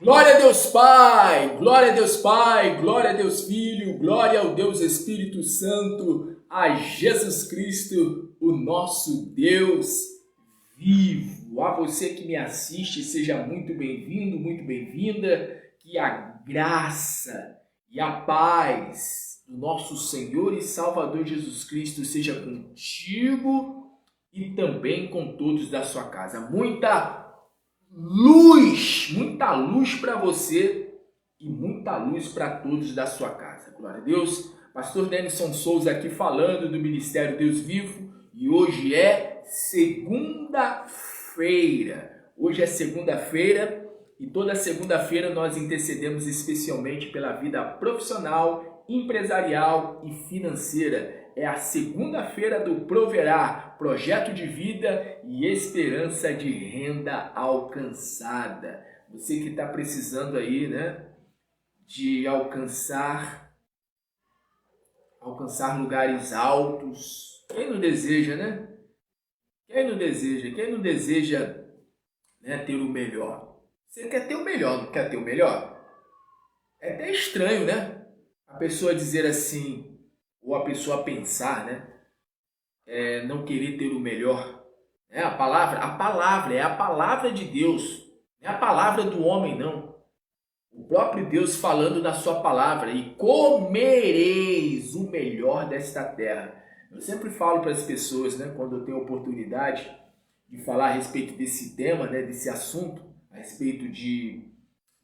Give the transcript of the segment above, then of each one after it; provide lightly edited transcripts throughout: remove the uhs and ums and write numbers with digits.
Glória a Deus Pai, glória a Deus Pai, glória a Deus Filho, glória ao Deus Espírito Santo, a Jesus Cristo, o nosso Deus vivo. A você que me assiste, seja muito bem-vindo, muito bem-vinda, que a graça e a paz do nosso Senhor e Salvador Jesus Cristo seja contigo e também com todos da sua casa. Muita luz para você e muita luz para todos da sua casa. Glória a Deus. Pastor Denison Souza aqui falando do Ministério Deus Vivo e hoje é segunda-feira. Hoje é segunda-feira e toda segunda-feira nós intercedemos especialmente pela vida profissional, empresarial e financeira. É a segunda-feira do Proverá, projeto de vida e esperança de renda alcançada. Você que está precisando aí, né, de alcançar lugares altos. Quem não deseja, né? Quem não deseja, né, ter o melhor? Você quer ter o melhor, não quer ter o melhor? É até estranho, né? A pessoa dizer assim, ou a pessoa pensar, né? Não querer ter o melhor. A palavra é a palavra de Deus. Não é a palavra do homem, não. O próprio Deus falando na sua palavra. E comereis o melhor desta terra. Eu sempre falo para as pessoas, né, quando eu tenho oportunidade de falar a respeito desse tema, né, desse assunto, a respeito de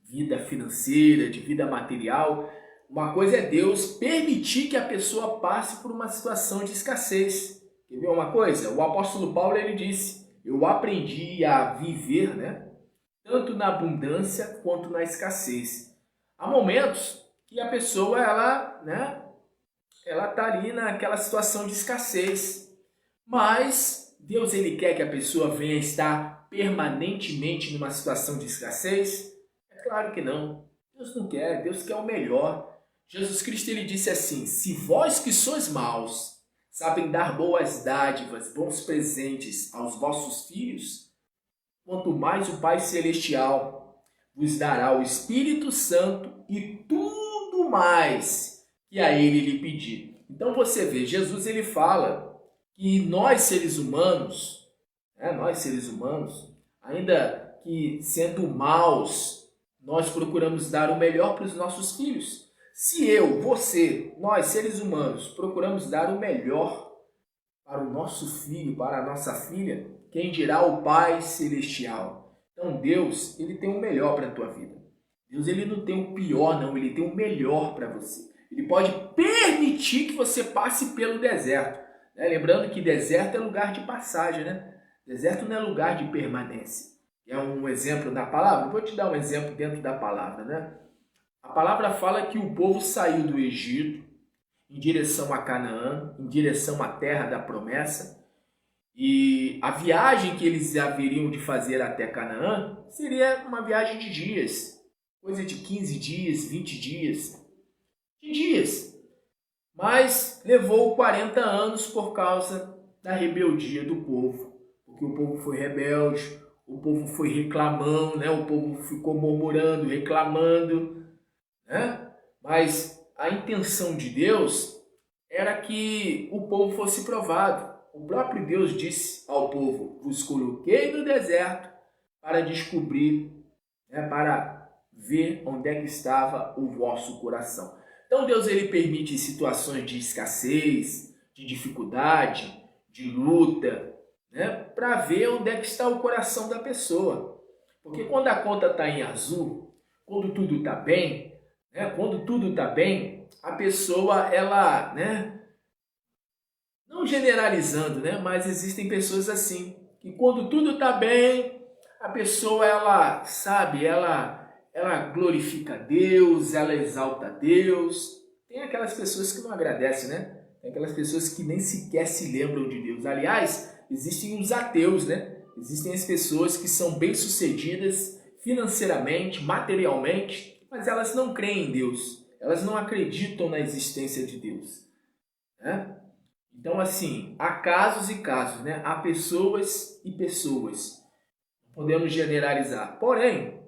vida financeira, de vida material. Uma coisa é Deus permitir que a pessoa passe por uma situação de escassez. Quer ver uma coisa? O apóstolo Paulo ele disse: eu aprendi a viver, né, tanto na abundância quanto na escassez. Há momentos que a pessoa ela está ali naquela situação de escassez, mas Deus ele quer que a pessoa venha estar permanentemente numa situação de escassez? É claro que não. Deus não quer, Deus quer o melhor. Jesus Cristo ele disse assim: se vós que sois maus sabem dar boas dádivas, bons presentes aos vossos filhos, quanto mais o Pai Celestial vos dará o Espírito Santo e tudo mais que a ele lhe pedir. Então você vê, Jesus ele fala que nós seres humanos, ainda que sendo maus, nós procuramos dar o melhor para os nossos filhos. Se eu, você, nós seres humanos procuramos dar o melhor para o nosso filho, para a nossa filha, quem dirá o Pai Celestial? Então Deus, ele tem o melhor para a tua vida. Deus, ele não tem o pior, não, ele tem o melhor para você. Ele pode permitir que você passe pelo deserto. Né? Lembrando que deserto é lugar de passagem, né? Deserto não é lugar de permanência. É um exemplo na palavra? Vou te dar um exemplo dentro da palavra, né? A palavra fala que o povo saiu do Egito em direção a Canaã, em direção à terra da promessa. E a viagem que eles haveriam de fazer até Canaã seria uma viagem de dias, coisa de 15 dias, 20 dias, de dias. Mas levou 40 anos por causa da rebeldia do povo, porque o povo foi rebelde, o povo foi reclamando, né? O povo ficou murmurando, reclamando, né? Mas a intenção de Deus era que o povo fosse provado. O próprio Deus disse ao povo: vos coloquei no deserto para descobrir, né, para ver onde é que estava o vosso coração. Então Deus ele permite situações de escassez, de dificuldade, de luta, né, para ver onde é que está o coração da pessoa. Porque quando a conta está em azul, quando tudo está bem, a pessoa, ela, né, não generalizando, né, mas existem pessoas assim, que quando tudo está bem, a pessoa, ela glorifica a Deus, ela exalta a Deus. Tem aquelas pessoas que não agradecem, né? Tem aquelas pessoas que nem sequer se lembram de Deus. Aliás, existem os ateus, né? Existem as pessoas que são bem-sucedidas financeiramente, materialmente, mas elas não creem em Deus, elas não acreditam na existência de Deus, né? Então, assim, há casos e casos, né? Há pessoas e pessoas, podemos generalizar. Porém,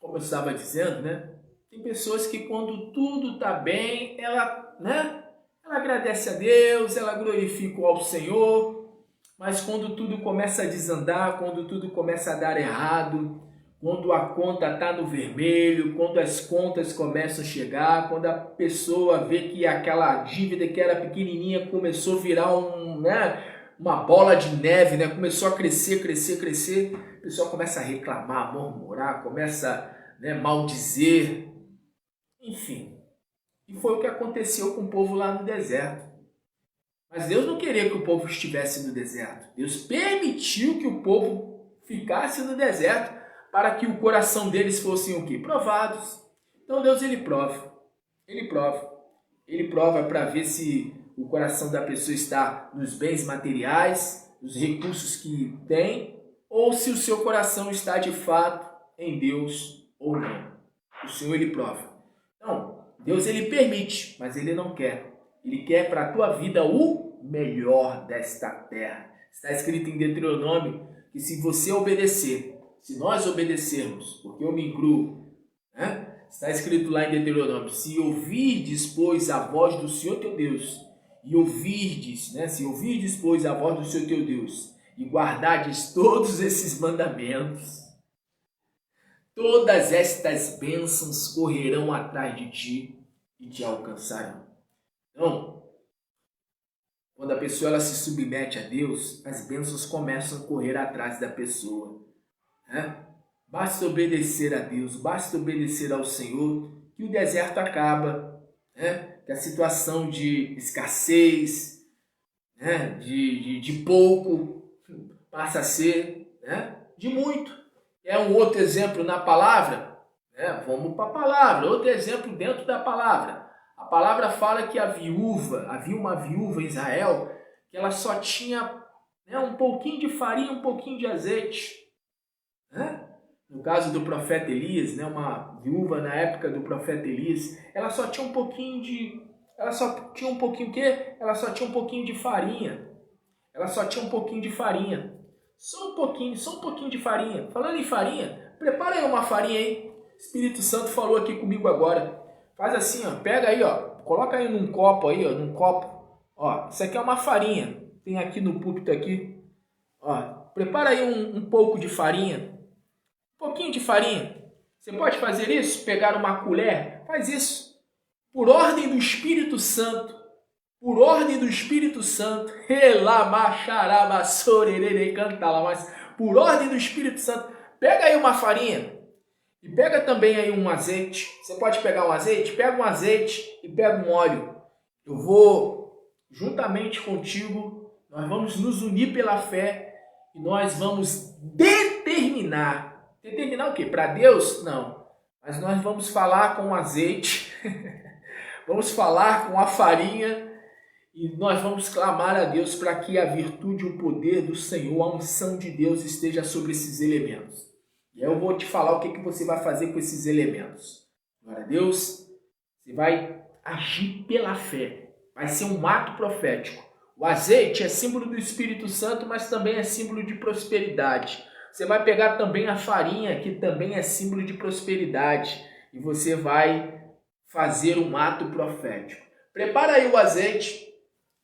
como eu estava dizendo, né? Tem pessoas que quando tudo está bem, ela agradece a Deus, ela glorifica ao Senhor, mas quando tudo começa a desandar, quando tudo começa a dar errado, quando a conta está no vermelho, quando as contas começam a chegar, quando a pessoa vê que aquela dívida que era pequenininha começou a virar uma bola de neve, né? Começou a crescer, a pessoa começa a reclamar, murmurar, começa a maldizer, enfim. E foi o que aconteceu com o povo lá no deserto. Mas Deus não queria que o povo estivesse no deserto. Deus permitiu que o povo ficasse no deserto para que o coração deles fossem o quê? Provados. Então Deus, ele prova. Ele prova para ver se o coração da pessoa está nos bens materiais, nos recursos que tem, ou se o seu coração está de fato em Deus ou não. O Senhor, ele prova. Então, Deus, ele permite, mas ele não quer. Ele quer para a tua vida o melhor desta terra. Está escrito em Deuteronômio que se você obedecer, se nós obedecermos, porque eu me incluo, está escrito lá em Deuteronômio, se ouvirdes, pois, a voz do Senhor teu Deus, e ouvirdes, se ouvirdes, pois, a voz do Senhor teu Deus, e guardardes todos esses mandamentos, todas estas bênçãos correrão atrás de ti e te alcançarão. Então, quando a pessoa ela se submete a Deus, as bênçãos começam a correr atrás da pessoa. Basta obedecer a Deus, basta obedecer ao Senhor, que o deserto acaba, que a situação de escassez, de pouco, passa a ser de muito. É um outro exemplo na palavra, vamos para a palavra, outro exemplo dentro da palavra. A palavra fala que havia uma viúva em Israel, que ela só tinha um pouquinho de farinha, um pouquinho de azeite. No caso do profeta Elias, uma viúva na época do profeta Elias, ela só tinha um pouquinho de... Ela só tinha um pouquinho o quê? Ela só tinha um pouquinho de farinha. Só um pouquinho de farinha. Falando em farinha, prepara aí uma farinha aí. O Espírito Santo falou aqui comigo agora. Faz assim, pega aí, coloca aí num copo aí, num copo. Isso aqui é uma farinha. Tem aqui no púlpito aqui. Prepara aí um pouco de farinha. Um pouquinho de farinha. Você pode fazer isso? Pegar uma colher? Faz isso. Por ordem do Espírito Santo. Por ordem do Espírito Santo. Por ordem do Espírito Santo. Pega aí uma farinha. E pega também aí um azeite. Você pode pegar um azeite? Pega um azeite e pega um óleo. Eu vou, juntamente contigo, nós vamos nos unir pela fé e nós vamos determinar. Determinar o quê? Para Deus? Não. Mas nós vamos falar com o azeite, vamos falar com a farinha e nós vamos clamar a Deus para que a virtude, o poder do Senhor, a unção de Deus esteja sobre esses elementos. E aí eu vou te falar o que você vai fazer com esses elementos. Glória a Deus. Você vai agir pela fé. Vai ser um ato profético. O azeite é símbolo do Espírito Santo, mas também é símbolo de prosperidade. Você vai pegar também a farinha, que também é símbolo de prosperidade. E você vai fazer um ato profético. Prepara aí o azeite.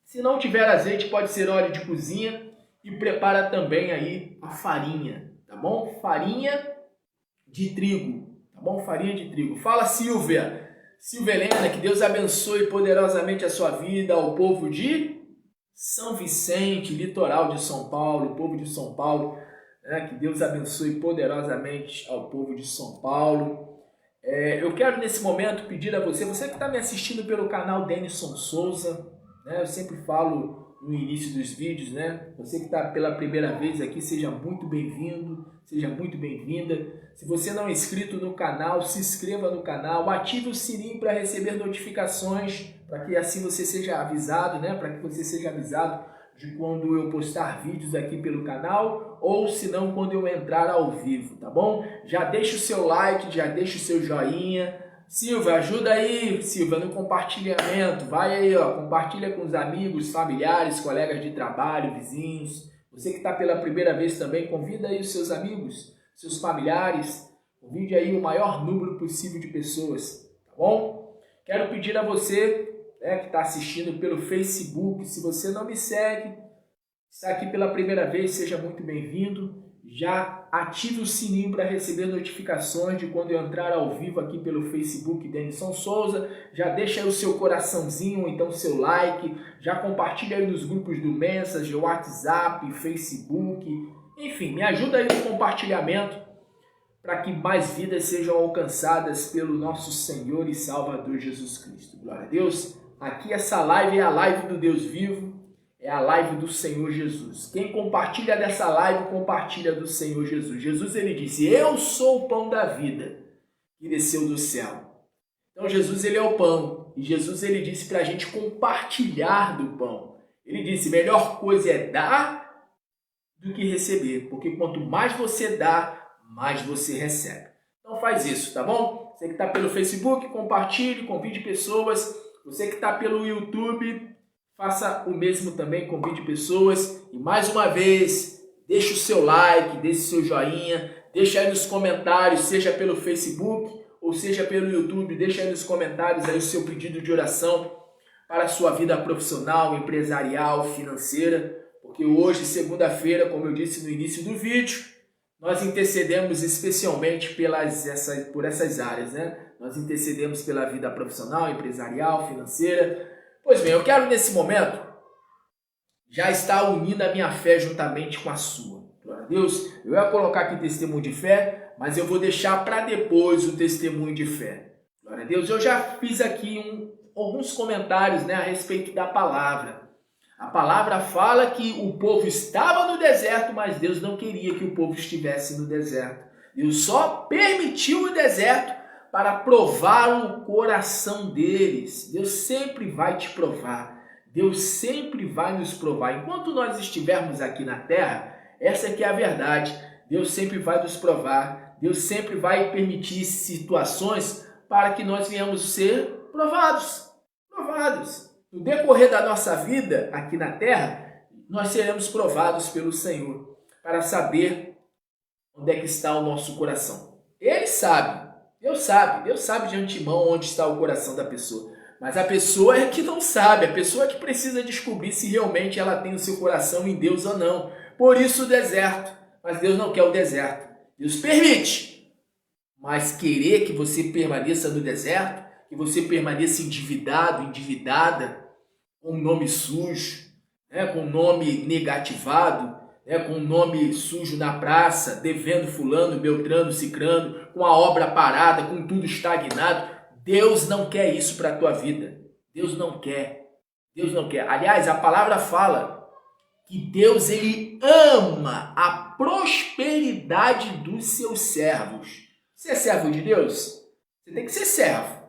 Se não tiver azeite, pode ser óleo de cozinha. E prepara também aí a farinha. Tá bom? Farinha de trigo. Tá bom? Farinha de trigo. Fala, Silvia. Silvia Helena, que Deus abençoe poderosamente a sua vida, ao povo de São Vicente, litoral de São Paulo, o povo de São Paulo. Que Deus abençoe poderosamente ao povo de São Paulo. Eu quero nesse momento pedir a você que está me assistindo pelo canal Denison Souza, eu sempre falo no início dos vídeos, você que está pela primeira vez aqui, seja muito bem-vindo, seja muito bem-vinda. Se você não é inscrito no canal, se inscreva no canal, ative o sininho para receber notificações, para que assim você seja avisado, para que você seja avisado de quando eu postar vídeos aqui pelo canal, ou se não, quando eu entrar ao vivo, tá bom? Já deixa o seu like, já deixa o seu joinha. Silvia, ajuda aí, Silvia, no compartilhamento. Vai aí, compartilha com os amigos, familiares, colegas de trabalho, vizinhos. Você que está pela primeira vez também, convida aí os seus amigos, seus familiares. Convide aí o maior número possível de pessoas, tá bom? Quero pedir a você, que está assistindo pelo Facebook, se você não me segue, está aqui pela primeira vez, seja muito bem-vindo. Já ative o sininho para receber notificações de quando eu entrar ao vivo aqui pelo Facebook Denison Souza. Já deixa aí o seu coraçãozinho, ou então o seu like. Já compartilha aí nos grupos do Message, WhatsApp, Facebook. Enfim, me ajuda aí no compartilhamento para que mais vidas sejam alcançadas pelo nosso Senhor e Salvador Jesus Cristo. Glória a Deus. Aqui essa live é a live do Deus vivo. É a live do Senhor Jesus. Quem compartilha dessa live, compartilha do Senhor Jesus. Jesus, ele disse, eu sou o pão da vida que desceu do céu. Então, Jesus, ele é o pão. E Jesus, ele disse para a gente compartilhar do pão. Ele disse, melhor coisa é dar do que receber. Porque quanto mais você dá, mais você recebe. Então, faz isso, tá bom? Você que está pelo Facebook, compartilhe, convide pessoas. Você que está pelo YouTube, faça o mesmo também, convide pessoas. E mais uma vez, deixe o seu like, deixe o seu joinha, deixe aí nos comentários, seja pelo Facebook ou seja pelo YouTube, deixe aí nos comentários aí o seu pedido de oração para a sua vida profissional, empresarial, financeira. Porque hoje, segunda-feira, como eu disse no início do vídeo, nós intercedemos especialmente por essas áreas, né? Nós intercedemos pela vida profissional, empresarial, financeira. Pois bem, eu quero nesse momento já estar unindo a minha fé juntamente com a sua. Glória a Deus. Eu ia colocar aqui testemunho de fé, mas eu vou deixar para depois o testemunho de fé. Glória a Deus. Eu já fiz aqui alguns comentários, né, a respeito da palavra. A palavra fala que o povo estava no deserto, mas Deus não queria que o povo estivesse no deserto. Deus só permitiu o deserto para provar o coração deles. Deus sempre vai te provar. Deus sempre vai nos provar. Enquanto nós estivermos aqui na terra, essa aqui é a verdade. Deus sempre vai nos provar. Deus sempre vai permitir situações para que nós venhamos ser provados. No decorrer da nossa vida aqui na terra, nós seremos provados pelo Senhor para saber onde é que está o nosso coração. Ele sabe. Deus sabe de antemão onde está o coração da pessoa. Mas a pessoa é que não sabe, a pessoa é que precisa descobrir se realmente ela tem o seu coração em Deus ou não. Por isso o deserto. Mas Deus não quer o deserto. Deus permite. Mas querer que você permaneça no deserto, que você permaneça endividado, endividada, com um nome sujo, com um nome negativado, com um nome sujo na praça, devendo fulano, beltrano, cicrano, com a obra parada, com tudo estagnado. Deus não quer isso para a tua vida. Deus não quer. Aliás, a palavra fala que Deus, ele ama a prosperidade dos seus servos. Você é servo de Deus? Você tem que ser servo.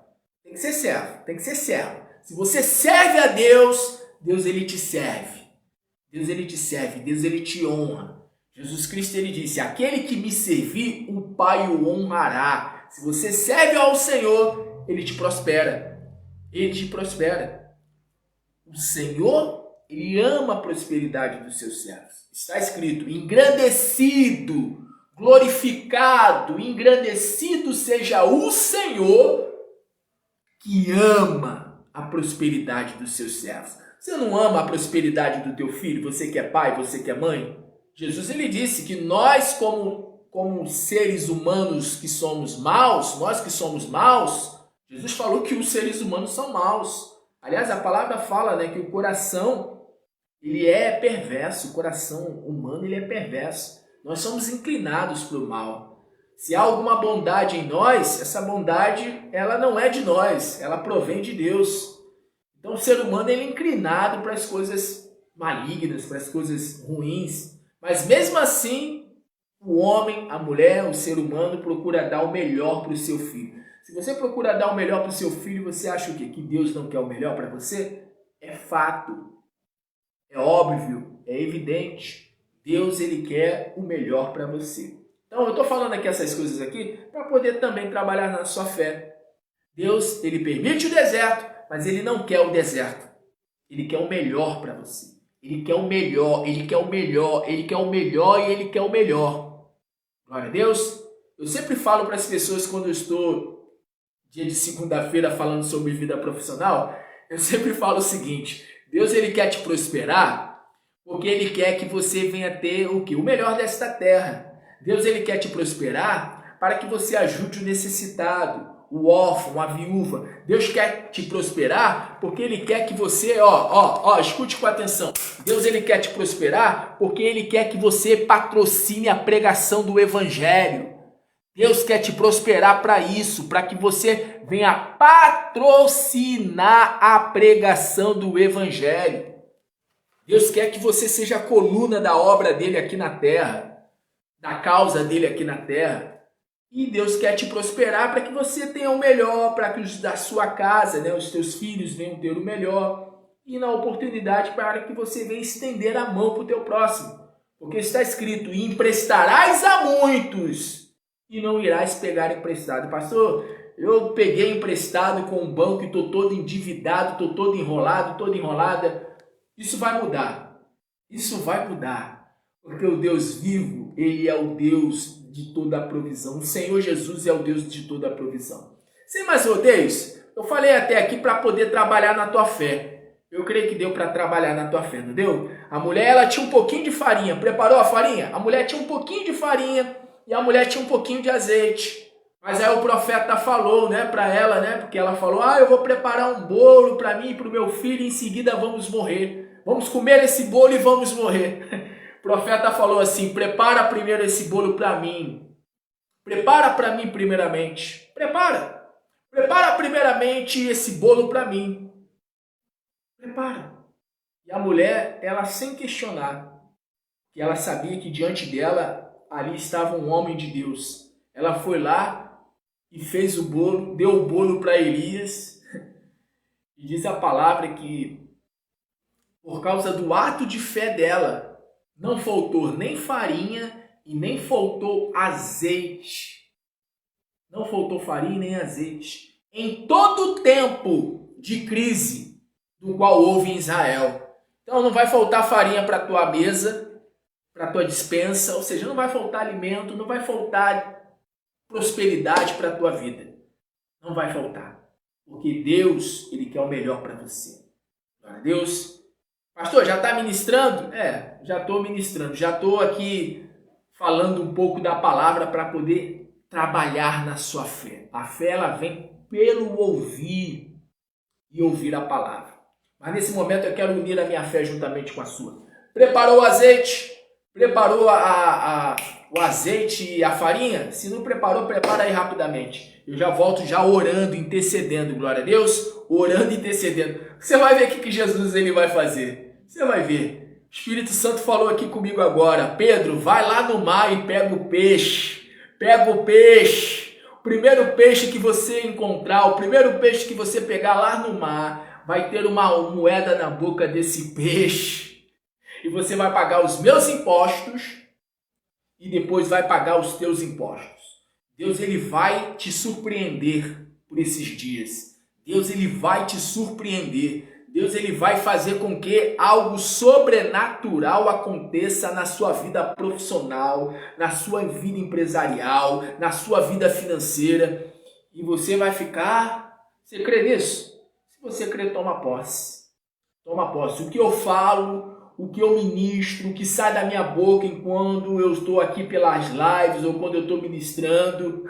Se você serve a Deus, Deus, ele te serve. Deus ele te honra. Jesus Cristo, ele disse, aquele que me servir, o Pai o honrará. Se você serve ao Senhor, ele te prospera. O Senhor, ele ama a prosperidade dos seus servos. Está escrito, engrandecido, glorificado, engrandecido seja o Senhor que ama a prosperidade dos seus servos. Você não ama a prosperidade do teu filho? Você que é pai, você que é mãe? Jesus, ele disse que nós, como seres humanos que somos maus, Jesus falou que os seres humanos são maus. Aliás, a palavra fala, né, que o coração, ele é perverso, o coração humano, ele é perverso. Nós somos inclinados para o mal. Se há alguma bondade em nós, essa bondade, ela não é de nós, ela provém de Deus. Então, o ser humano, ele é inclinado para as coisas malignas, para as coisas ruins. Mas, mesmo assim, o homem, a mulher, o ser humano procura dar o melhor para o seu filho. Se você procura dar o melhor para o seu filho, você acha o quê? Que Deus não quer o melhor para você? É fato. É óbvio. É evidente. Deus, ele quer o melhor para você. Então, eu estou falando aqui essas coisas aqui para poder também trabalhar na sua fé. Deus, ele permite o deserto, mas ele não quer o deserto. Ele quer o melhor para você. Ele quer o melhor, ele quer o melhor, ele quer o melhor e ele quer o melhor. Glória a Deus. Eu sempre falo para as pessoas quando eu estou dia de segunda-feira falando sobre vida profissional, eu sempre falo o seguinte: Deus ele quer te prosperar porque ele quer que você venha ter o quê? O melhor desta terra. Deus ele quer te prosperar para que você ajude o necessitado, o órfão, a viúva. Deus quer te prosperar porque ele quer que você, escute com atenção. Deus ele quer te prosperar porque ele quer que você patrocine a pregação do evangelho. Deus quer te prosperar para isso, para que você venha patrocinar a pregação do evangelho. Deus quer que você seja a coluna da obra dele aqui na terra, da causa dele aqui na terra. E Deus quer te prosperar para que você tenha o melhor, para que os da sua casa, né, os teus filhos venham ter o melhor. E na oportunidade para que você venha estender a mão para o teu próximo. Porque está escrito: e emprestarás a muitos e não irás pegar emprestado. Pastor, eu peguei emprestado com um banco e estou todo endividado, estou todo enrolado, toda enrolada. Isso vai mudar. Isso vai mudar. Porque o Deus vivo, ele é o Deus de toda a provisão. O Senhor Jesus é o Deus de toda a provisão. Sem mais rodeios, eu falei até aqui para poder trabalhar na tua fé. Eu creio que deu para trabalhar na tua fé, não deu? A mulher, ela tinha um pouquinho de farinha. Preparou a farinha? A mulher tinha um pouquinho de farinha e a mulher tinha um pouquinho de azeite. Mas aí o profeta falou, né, para ela, né? Porque ela falou: eu vou preparar um bolo para mim e para o meu filho e em seguida vamos morrer. Vamos comer esse bolo e vamos morrer. O profeta falou assim: prepara primeiro esse bolo para mim. Prepara para mim primeiramente. Prepara. Prepara primeiramente esse bolo para mim. Prepara. E a mulher, ela sem questionar, que ela sabia que diante dela ali estava um homem de Deus. Ela foi lá e fez o bolo, deu o bolo para Elias. E diz a palavra que por causa do ato de fé dela, não faltou nem farinha e nem faltou azeite. Não faltou farinha nem azeite. Em todo o tempo de crise do qual houve em Israel. Então não vai faltar farinha para a tua mesa, para a tua despensa, ou seja, não vai faltar alimento, não vai faltar prosperidade para a tua vida. Não vai faltar. Porque Deus, ele quer o melhor para você. Glória a Deus. Pastor, já está ministrando? Já estou ministrando. Já estou aqui falando um pouco da palavra para poder trabalhar na sua fé. A fé, ela vem pelo ouvir e ouvir a palavra. Mas nesse momento eu quero unir a minha fé juntamente com a sua. Preparou o azeite? Preparou o azeite e a farinha? Se não preparou, prepara aí rapidamente. Eu já volto já orando, intercedendo, glória a Deus. Orando e intercedendo. Você vai ver o que Jesus ele vai fazer. Você vai ver. O Espírito Santo falou aqui comigo agora: Pedro, vai lá no mar e pega o peixe. Pega o peixe. O primeiro peixe que você encontrar, o primeiro peixe que você pegar lá no mar, vai ter uma moeda na boca desse peixe. E você vai pagar os meus impostos e depois vai pagar os teus impostos. Deus ele vai te surpreender por esses dias. Deus ele vai te surpreender. Deus ele vai fazer com que algo sobrenatural aconteça na sua vida profissional, na sua vida empresarial, na sua vida financeira. E você vai ficar... Você crê nisso? Se você crê, toma posse. Toma posse. O que eu falo, o que eu ministro, o que sai da minha boca enquanto eu estou aqui pelas lives ou quando eu estou ministrando...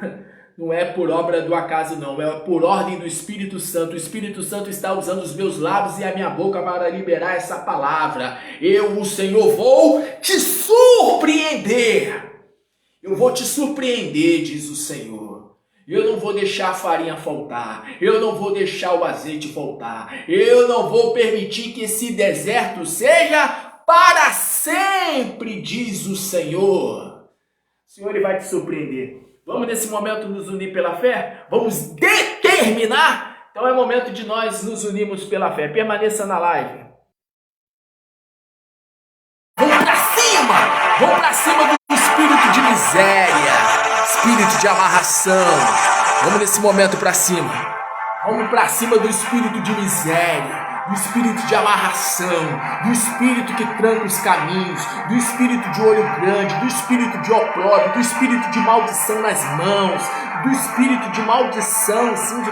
Não é por obra do acaso, não. É por ordem do Espírito Santo. O Espírito Santo está usando os meus lábios e a minha boca para liberar essa palavra. Eu, o Senhor, vou te surpreender. Eu vou te surpreender, diz o Senhor. Eu não vou deixar a farinha faltar. Eu não vou deixar o azeite faltar. Eu não vou permitir que esse deserto seja para sempre, diz o Senhor. O Senhor ele vai te surpreender. Vamos nesse momento nos unir pela fé? Vamos determinar? Então é momento de nós nos unirmos pela fé. Permaneça na live. Vamos para cima! Vamos para cima do espírito de miséria, espírito de amarração. Vamos nesse momento para cima. Vamos para cima do espírito de miséria, do espírito de amarração, do espírito que tranca os caminhos, do espírito de olho grande, do espírito de opróbrio, do espírito de maldição nas mãos, do espírito de maldição, sim, de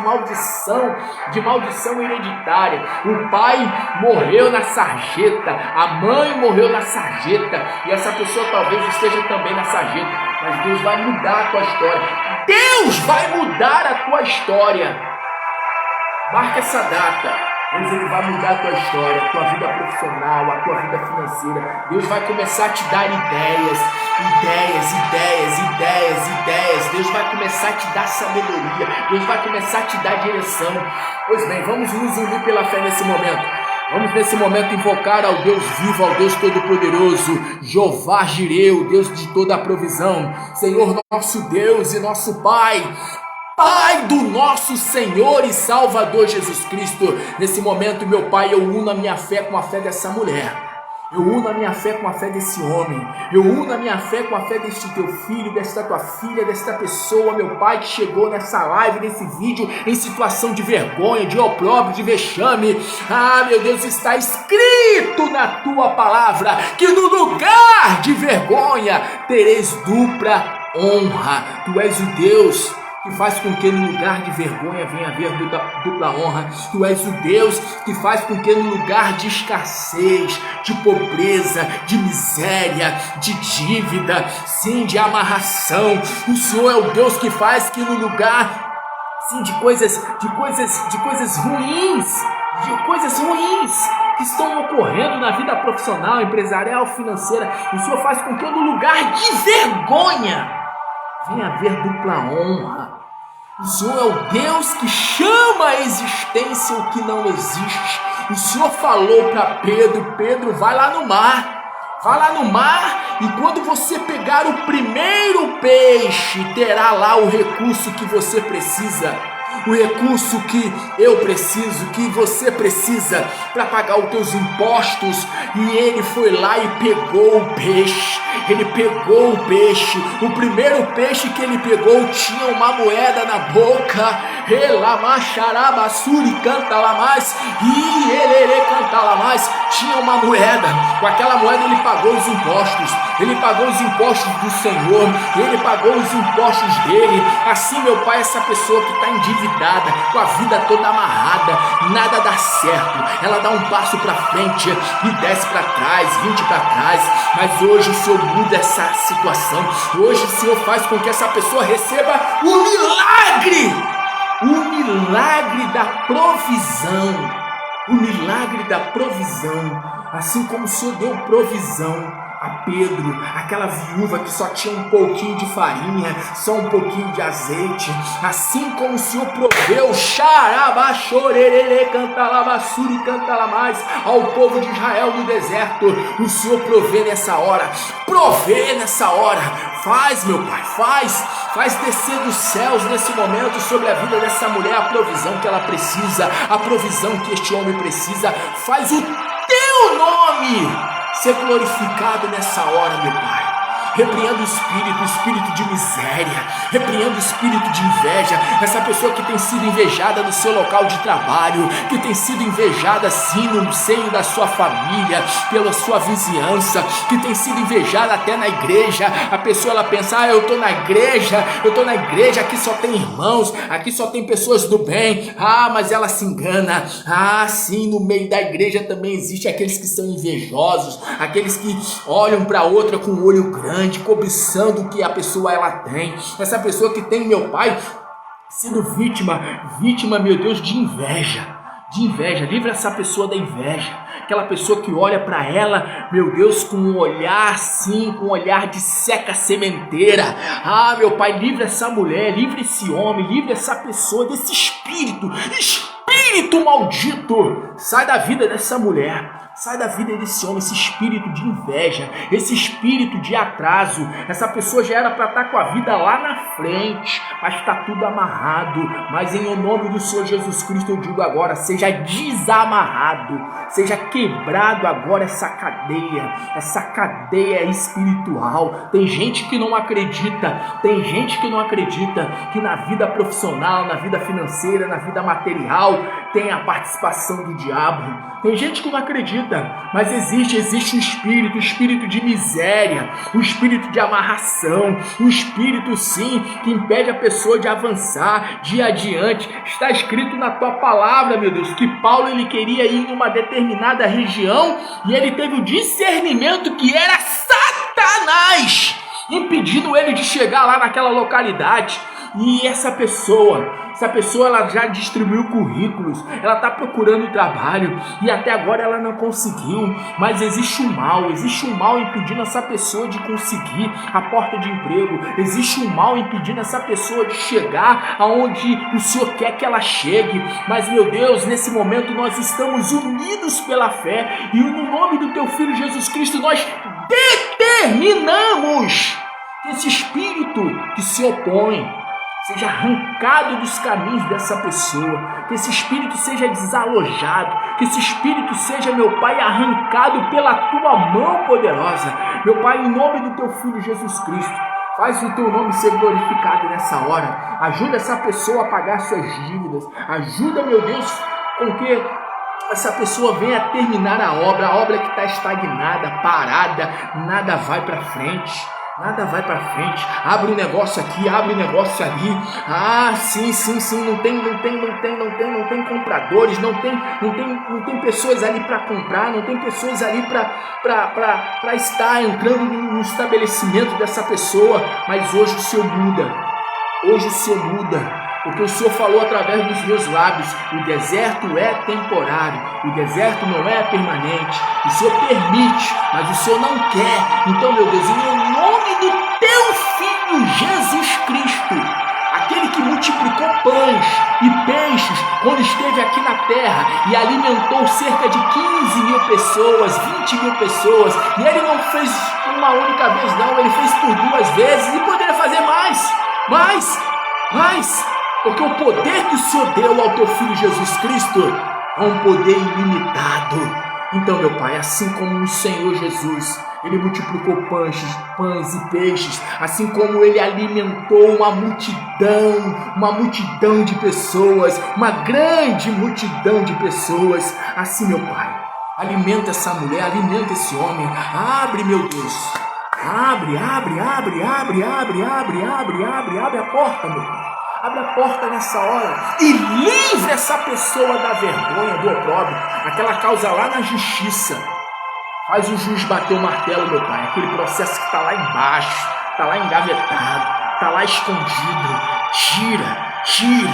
maldição hereditária. O pai morreu na sarjeta, a mãe morreu na sarjeta, e essa pessoa talvez esteja também na sarjeta, mas Deus vai mudar a tua história. Deus vai mudar a tua história. Marca essa data. Deus ele vai mudar a tua história, a tua vida profissional, a tua vida financeira. Deus vai começar a te dar ideias. Deus vai começar a te dar sabedoria. Deus vai começar a te dar direção. Pois bem, vamos nos unir pela fé nesse momento. Vamos nesse momento invocar ao Deus vivo, ao Deus Todo-Poderoso, Jeová Jireh, o Deus de toda a provisão. Senhor nosso Deus e nosso Pai, Pai do nosso Senhor e Salvador Jesus Cristo. Nesse momento, meu Pai, eu uno a minha fé com a fé dessa mulher. Eu uno a minha fé com a fé desse homem. Eu uno a minha fé com a fé deste teu filho, desta tua filha, desta pessoa, meu Pai, que chegou nessa live, nesse vídeo, em situação de vergonha, de opróbrio, de vexame. Ah, meu Deus, está escrito na tua palavra que no lugar de vergonha tereis dupla honra. Tu és o Deus que faz com que no lugar de vergonha venha haver dupla honra. Tu és o Deus que faz com que no lugar de escassez, de pobreza, de miséria, de dívida, sim, de amarração, o Senhor é o Deus que faz que no lugar, sim, de coisas ruins, que estão ocorrendo na vida profissional, empresarial, financeira, o Senhor faz com que no lugar de vergonha venha haver dupla honra. O Senhor é o Deus que chama à existência o que não existe. O Senhor falou para Pedro: Pedro, vai lá no mar, e quando você pegar o primeiro peixe, terá lá o recurso que você precisa. O recurso que eu preciso, que você precisa para pagar os teus impostos. E ele foi lá e pegou o peixe. O primeiro peixe que ele pegou tinha uma moeda na boca. Tinha uma moeda. Com aquela moeda ele pagou os impostos. Ele pagou os impostos do Senhor. Ele pagou os impostos dele. Assim, meu Pai, essa pessoa que está endividada, com a vida toda amarrada, nada dá certo. Ela dá um passo para frente e desce para trás, 20 para trás. Mas hoje o Senhor muda essa situação. Hoje o Senhor faz com que essa pessoa receba o milagre da provisão. O milagre da provisão. Assim como o Senhor deu provisão a Pedro, aquela viúva que só tinha um pouquinho de farinha, só um pouquinho de azeite, assim como o Senhor proveu ao povo de Israel no deserto, o Senhor provê nessa hora. Faz, meu Pai, faz descer dos céus nesse momento sobre a vida dessa mulher a provisão que ela precisa, a provisão que este homem precisa. Faz o teu nome ser glorificado nessa hora, meu Pai. Repreenda o espírito de miséria, repreenda o espírito de inveja, essa pessoa que tem sido invejada no seu local de trabalho, que tem sido invejada sim no seio da sua família, pela sua vizinhança, que tem sido invejada até na igreja. A pessoa ela pensa: eu estou na igreja, aqui só tem irmãos, aqui só tem pessoas do bem. Mas ela se engana. Sim, no meio da igreja também existe aqueles que são invejosos, aqueles que olham para outra com o olho grande, cobiçando o que a pessoa ela tem. Essa pessoa que tem, meu Pai, sido vítima, meu Deus, de inveja. Livra essa pessoa da inveja. Aquela pessoa que olha para ela, meu Deus, com um olhar assim, com um olhar de seca sementeira. Meu Pai, livra essa mulher, livra esse homem, livra essa pessoa desse espírito maldito. Sai da vida dessa mulher. Sai da vida desse homem, esse espírito de inveja, esse espírito de atraso. Essa pessoa já era para estar com a vida lá na frente, mas está tudo amarrado. Mas em nome do Senhor Jesus Cristo eu digo agora, seja desamarrado, seja quebrado agora essa cadeia espiritual. Tem gente que não acredita que na vida profissional, na vida financeira, na vida material tem a participação do diabo. Tem gente que não acredita, mas existe um espírito de miséria, um espírito de amarração, um espírito sim que impede a pessoa de avançar, de ir adiante. Está escrito na tua palavra, meu Deus, que Paulo ele queria ir em uma determinada região e ele teve o discernimento que era Satanás impedindo ele de chegar lá naquela localidade. E essa pessoa ela já distribuiu currículos, ela está procurando trabalho e até agora ela não conseguiu, mas existe um mal impedindo essa pessoa de conseguir a porta de emprego, existe um mal impedindo essa pessoa de chegar aonde o Senhor quer que ela chegue. Mas meu Deus, nesse momento nós estamos unidos pela fé e no nome do teu Filho Jesus Cristo nós determinamos que esse espírito que se opõe seja arrancado dos caminhos dessa pessoa, que esse espírito seja desalojado, que esse espírito seja, meu Pai, arrancado pela tua mão poderosa. Meu Pai, em nome do teu Filho Jesus Cristo, faz o teu nome ser glorificado nessa hora. Ajuda essa pessoa a pagar suas dívidas. Ajuda, meu Deus, com que essa pessoa venha terminar a obra que está estagnada, parada, nada vai para frente. Nada vai para frente. Abre um negócio aqui, abre um negócio ali. Ah, sim, não tem compradores, não tem pessoas ali para comprar, não tem pessoas ali para estar entrando no estabelecimento dessa pessoa. Mas hoje o Senhor muda. Porque o Senhor falou através dos meus lábios, o deserto é temporário, o deserto não é permanente. O Senhor permite, mas o Senhor não quer. Então, meu Deus, em nome do teu Filho Jesus Cristo, aquele que multiplicou pães e peixes quando esteve aqui na terra e alimentou cerca de 15 mil pessoas, 20 mil pessoas, e ele não fez uma única vez não, ele fez por 2 vezes e poderia fazer mais, porque o poder que o Senhor deu ao teu Filho Jesus Cristo é um poder ilimitado. Então, meu Pai, assim como o Senhor Jesus, ele multiplicou pães e peixes, assim como ele alimentou uma multidão de pessoas, uma grande multidão de pessoas, assim, meu Pai, alimenta essa mulher, alimenta esse homem. Abre, meu Deus, abre a porta, meu Pai. Abre a porta nessa hora e livre essa pessoa da vergonha, do opróbrio, aquela causa lá na justiça. Faz o juiz bater o martelo, meu Pai, aquele processo que está lá embaixo, está lá engavetado, está lá escondido. Tira, Senhor,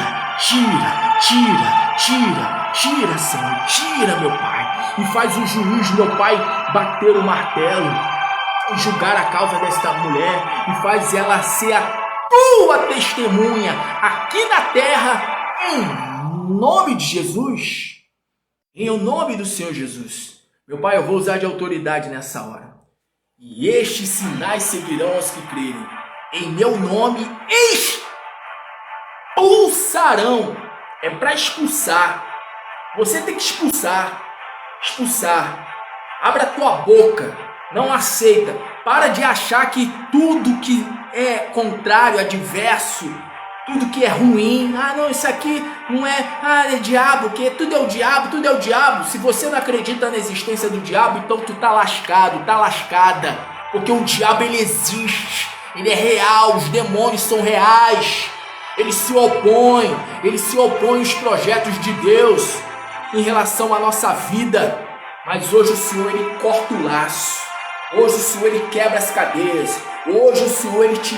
tira, meu Pai. E faz o juiz, meu Pai, bater o martelo, julgar a causa desta mulher e faz ela ser a tua testemunha aqui na terra, em nome de Jesus, em nome do Senhor Jesus. Meu Pai, eu vou usar de autoridade nessa hora. E estes sinais seguirão aos que crerem. Em meu nome expulsarão. É para expulsar. Você tem que expulsar. Abra a tua boca. Não aceita. Para de achar que tudo que é contrário, adverso, tudo que é ruim, não, isso aqui não é, é diabo, que tudo é o diabo. Se você não acredita na existência do diabo, então tu tá lascado, tá lascada, porque o diabo ele existe, ele é real, os demônios são reais, ele se opõe aos projetos de Deus em relação à nossa vida. Mas hoje o Senhor ele corta o laço, hoje o Senhor ele quebra as cadeias, hoje o Senhor ele te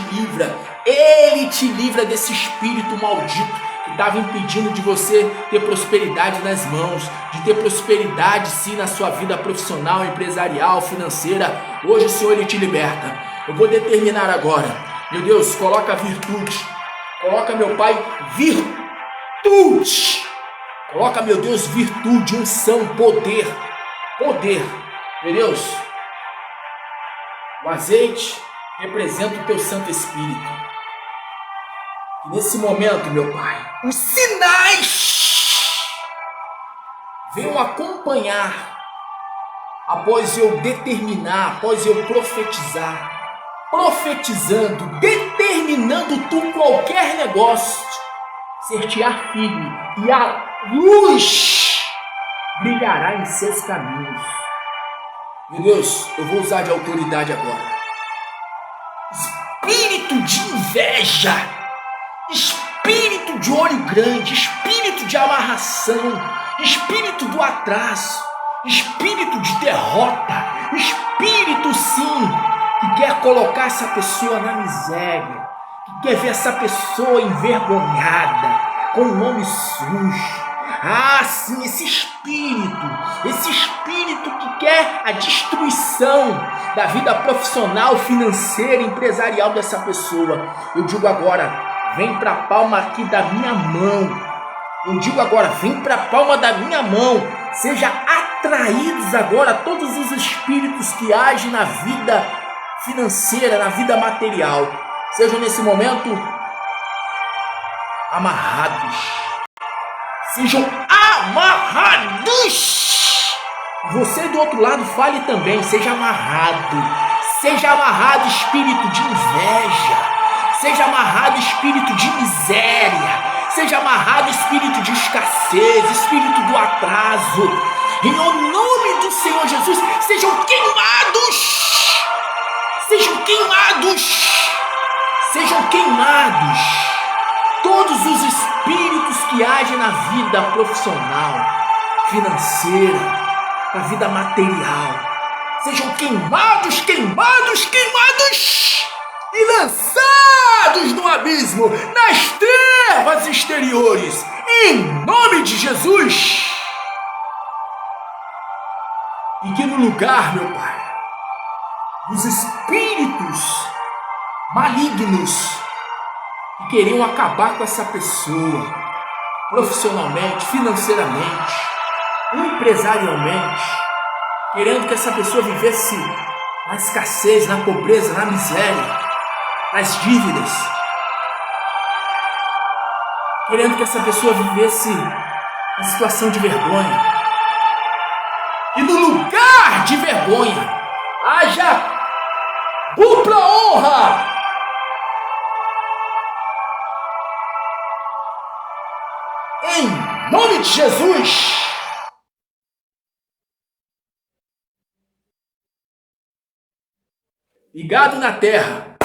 livra desse espírito maldito que estava impedindo de você ter prosperidade nas mãos, de ter prosperidade sim na sua vida profissional, empresarial, financeira. Hoje o Senhor ele te liberta. Eu vou determinar agora, meu Deus, coloca virtude, coloca, meu Pai, virtude, coloca, meu Deus, virtude, unção, poder poder. Meu Deus, o azeite representa o teu Santo Espírito. E nesse momento, meu Pai, os sinais venham acompanhar após eu determinar, após eu profetizar. Profetizando, determinando tu qualquer negócio, ser-te-á firme, e a luz brilhará em seus caminhos. Meu Deus, eu vou usar de autoridade agora. Espírito de inveja, espírito de olho grande, espírito de amarração, espírito do atraso, espírito de derrota, espírito sim, que quer colocar essa pessoa na miséria, que quer ver essa pessoa envergonhada, com o nome sujo. Ah, sim, esse espírito que quer a destruição da vida profissional, financeira, empresarial dessa pessoa. Eu digo agora, vem para a palma aqui da minha mão. Eu digo agora, vem para a palma da minha mão. Seja atraídos agora todos os espíritos que agem na vida financeira, na vida material. Sejam nesse momento amarrados. Sejam amarrados. Você do outro lado fale também. Seja amarrado. Seja amarrado, espírito de inveja. Seja amarrado, espírito de miséria. Seja amarrado, espírito de escassez, espírito do atraso. Em nome do Senhor Jesus, sejam queimados. Sejam queimados. Sejam queimados. Todos os espíritos que agem na vida profissional, financeira, na vida material, sejam queimados, queimados, queimados e lançados no abismo, nas trevas exteriores, em nome de Jesus. E que no lugar, meu Pai, dos espíritos malignos que queriam acabar com essa pessoa, profissionalmente, financeiramente, empresarialmente, querendo que essa pessoa vivesse na escassez, na pobreza, na miséria, nas dívidas, querendo que essa pessoa vivesse na situação de vergonha. E no lugar de vergonha, haja dupla honra. Em nome de Jesus. Ligado na terra.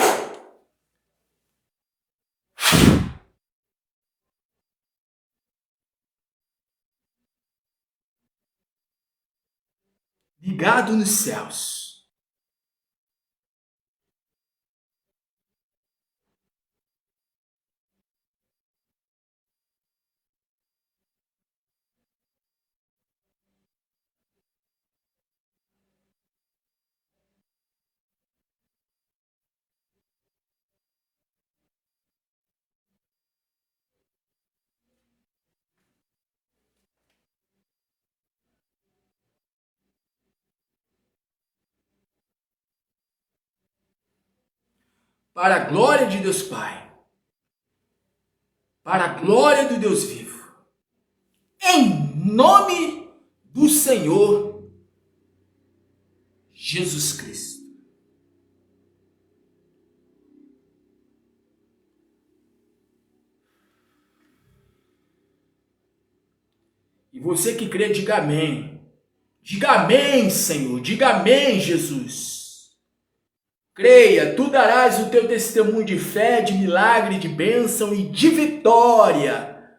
Ligado nos céus. Para a glória de Deus Pai, para a glória do Deus vivo, em nome do Senhor Jesus Cristo. E você que crê, diga amém. Diga amém, Senhor. Diga amém, Jesus. Creia, tu darás o teu testemunho de fé, de milagre, de bênção e de vitória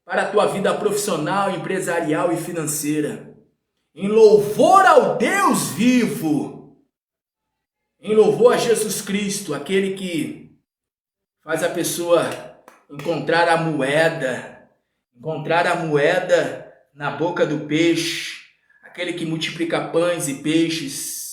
para a tua vida profissional, empresarial e financeira. Em louvor ao Deus vivo, em louvor a Jesus Cristo, aquele que faz a pessoa encontrar a moeda na boca do peixe, aquele que multiplica pães e peixes.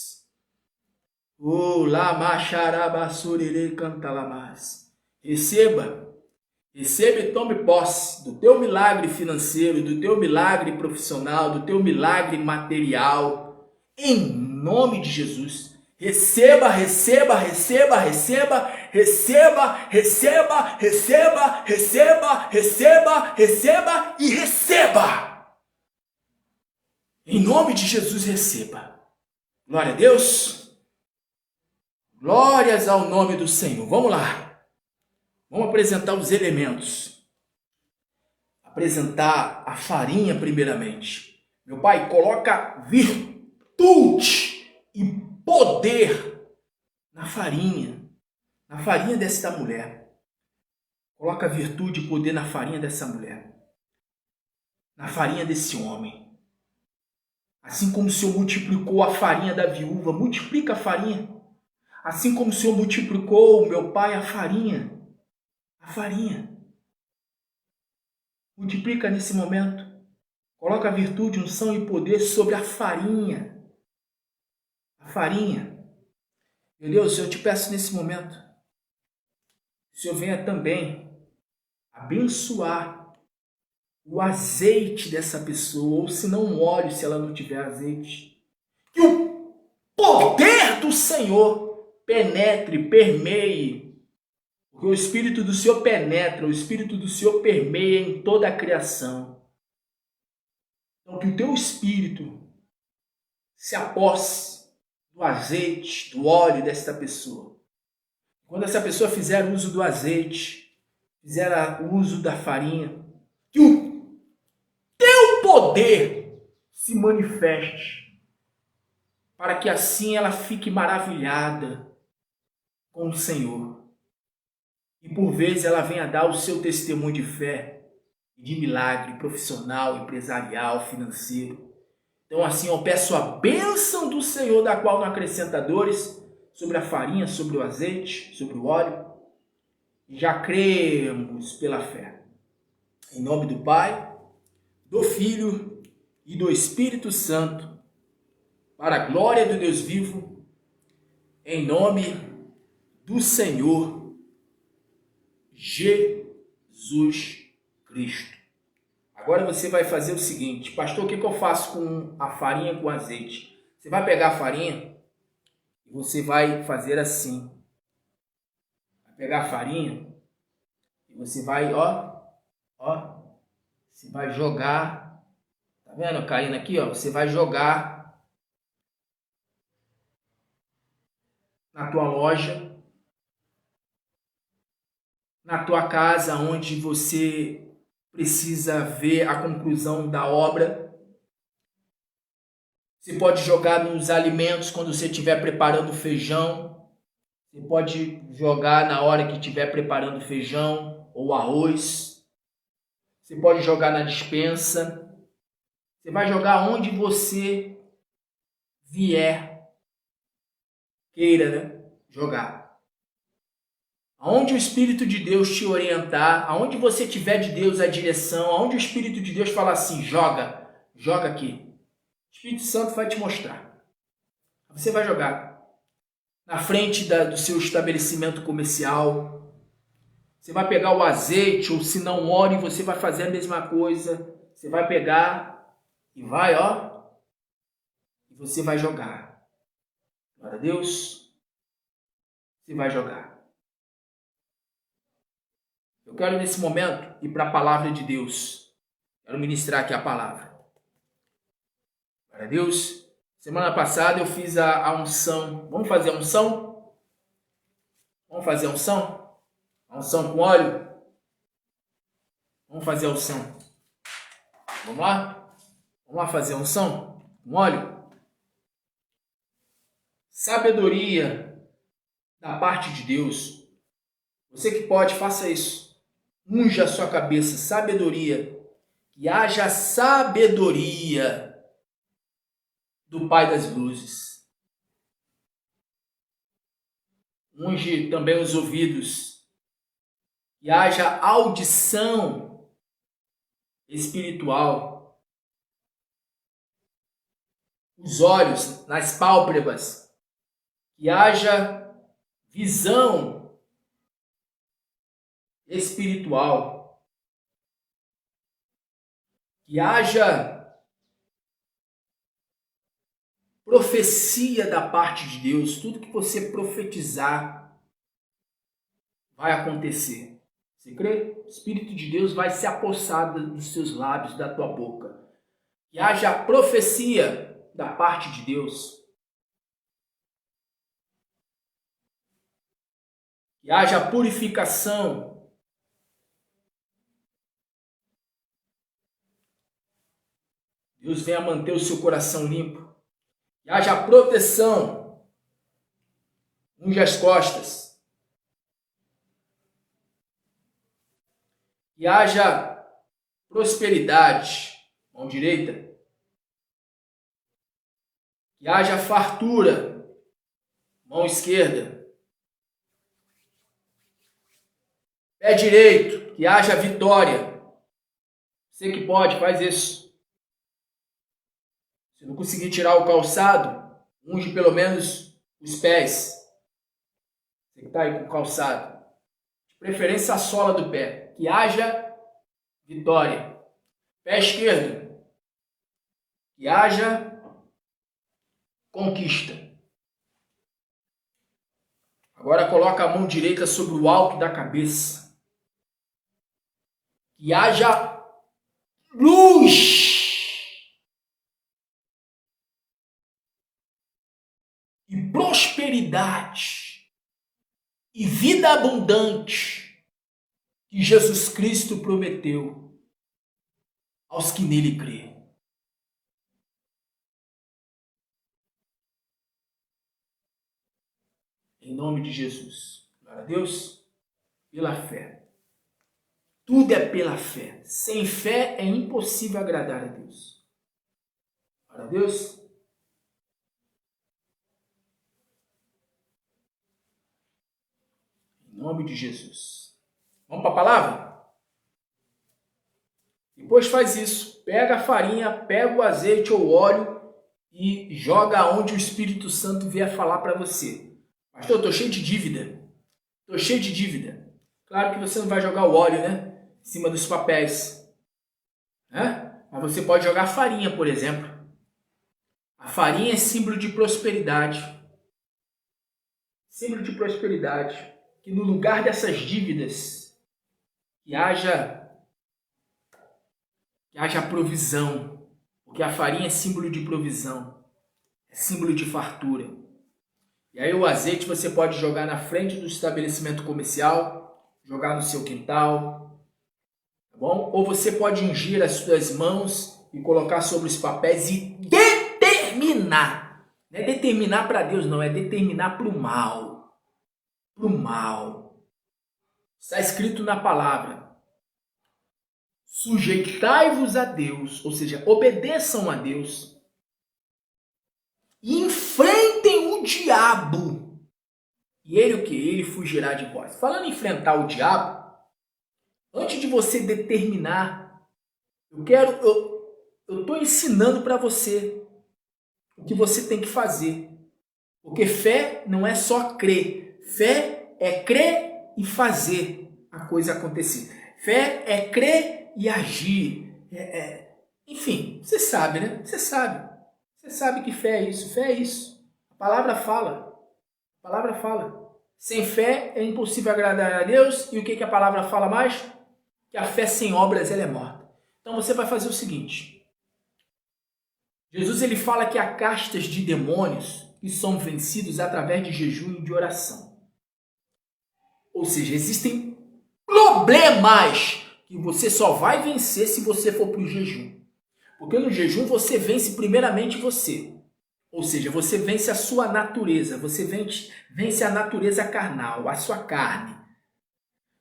Receba e tome posse do teu milagre financeiro, do teu milagre profissional, do teu milagre material, Em nome de Jesus. Receba, receba, receba, receba, receba, receba, receba, receba, receba, receba e receba. Em nome de Jesus, receba. Glória a Deus. Glórias ao nome do Senhor. Vamos lá. Vamos apresentar os elementos. Apresentar a farinha primeiramente. Meu Pai, coloca virtude e poder na farinha desta mulher. Coloca virtude e poder na farinha dessa mulher. Na farinha desse homem. Assim como o Senhor multiplicou a farinha da viúva, multiplica a farinha. Assim como o Senhor multiplicou, meu Pai, a farinha. Multiplica nesse momento. Coloca virtude, unção e poder sobre a farinha. A farinha. Meu Deus, eu te peço nesse momento, que o Senhor venha também abençoar o azeite dessa pessoa, ou se não o óleo, se ela não tiver azeite. Que o poder do Senhor penetre, permeie. Porque o Espírito do Senhor penetra, o Espírito do Senhor permeia em toda a criação. Então que o teu Espírito se aposse do azeite, do óleo desta pessoa. Quando essa pessoa fizer uso do azeite, fizer uso da farinha, que o teu poder se manifeste, para que assim ela fique maravilhada com o Senhor. E por vezes ela venha dar o seu testemunho de fé, de milagre profissional, empresarial, financeiro. Então assim eu peço a bênção do Senhor, da qual não acrescenta dores, sobre a farinha, sobre o azeite, sobre o óleo. E já cremos pela fé. Em nome do Pai, do Filho e do Espírito Santo, para a glória do Deus vivo, em nome do Senhor Jesus Cristo. Agora você vai fazer o seguinte: pastor, o que eu faço com a farinha com azeite? Você vai pegar a farinha e você vai fazer assim. Vai pegar a farinha e você vai, você vai jogar. Tá vendo caindo aqui, ó? Você vai jogar na tua loja, na tua casa, onde você precisa ver a conclusão da obra. Você pode jogar nos alimentos quando você estiver preparando feijão. Você pode jogar na hora que estiver preparando feijão ou arroz. Você pode jogar na despensa. Você vai jogar onde você vier, queira, né? Jogar. Aonde o Espírito de Deus te orientar, aonde você tiver de Deus a direção, aonde o Espírito de Deus fala assim, joga aqui. O Espírito Santo vai te mostrar. Você vai jogar na frente do seu estabelecimento comercial. Você vai pegar o azeite, ou se não óleo, você vai fazer a mesma coisa. Você vai pegar e vai, e você vai jogar. Glória a Deus. Você vai jogar. Eu quero nesse momento ir para a palavra de Deus. Quero ministrar aqui a palavra. Glória a Deus. Semana passada eu fiz a unção. Vamos fazer a unção? Vamos fazer a unção? A unção com óleo? Vamos fazer a unção. Vamos lá? Vamos lá fazer a unção com óleo? Sabedoria da parte de Deus. Você que pode, faça isso. Unja a sua cabeça, sabedoria. Que haja sabedoria do Pai das luzes. Unge também os ouvidos. Que haja audição espiritual. Os olhos nas pálpebras. Que haja visão espiritual, que haja profecia da parte de Deus, tudo que você profetizar vai acontecer. Você crê? O Espírito de Deus vai se apossar dos seus lábios, da tua boca. Que haja profecia da parte de Deus. Que haja purificação. Deus venha manter o seu coração limpo. Que haja proteção. Unge as costas. Que haja prosperidade. Mão direita. Que haja fartura. Mão esquerda. Pé direito. Que haja vitória. Você que pode, faz isso. Se não conseguir tirar o calçado, unge pelo menos os pés. Você que está aí com o calçado. De preferência a sola do pé. Que haja vitória. Pé esquerdo. Que haja conquista. Agora coloca a mão direita sobre o alto da cabeça. Que haja luz. E prosperidade. E vida abundante. Que Jesus Cristo prometeu aos que nele crêem. Em nome de Jesus. Glória a Deus. Pela fé. Tudo é pela fé. Sem fé é impossível agradar a Deus. Glória a Deus. Em nome de Jesus. Vamos para a palavra? Depois faz isso. Pega a farinha, pega o azeite ou óleo e joga onde o Espírito Santo vier falar para você. Pastor, eu estou cheio de dívida. Estou cheio de dívida. Claro que você não vai jogar o óleo, né? Em cima dos papéis. Né? Mas você pode jogar farinha, por exemplo. A farinha é símbolo de prosperidade. Símbolo de prosperidade. Que no lugar dessas dívidas, que haja provisão. Porque a farinha é símbolo de provisão. É símbolo de fartura. E aí o azeite você pode jogar na frente do estabelecimento comercial, jogar no seu quintal, tá bom? Ou você pode ungir as suas mãos e colocar sobre os papéis e determinar. Não é determinar para Deus, não, é determinar para o mal. Para o mal. Está escrito na palavra. Sujeitai-vos a Deus, ou seja, obedeçam a Deus. E enfrentem o diabo. E ele o que? Ele fugirá de vós. Falando em enfrentar o diabo, antes de você determinar, eu estou ensinando para você o que você tem que fazer. Porque fé não é só crer. Fé é crer e fazer a coisa acontecer. Fé é crer e agir. Enfim, você sabe, né? Você sabe. Você sabe que fé é isso. Fé é isso. A palavra fala. A palavra fala. Sem fé é impossível agradar a Deus. E o que a palavra fala mais? Que a fé sem obras ela é morta. Então você vai fazer o seguinte. Jesus ele fala que há castas de demônios que são vencidos através de jejum e de oração. Ou seja, existem problemas que você só vai vencer se você for para o jejum. Porque no jejum você vence primeiramente você. Ou seja, você vence a sua natureza. Você vence a natureza carnal, a sua carne.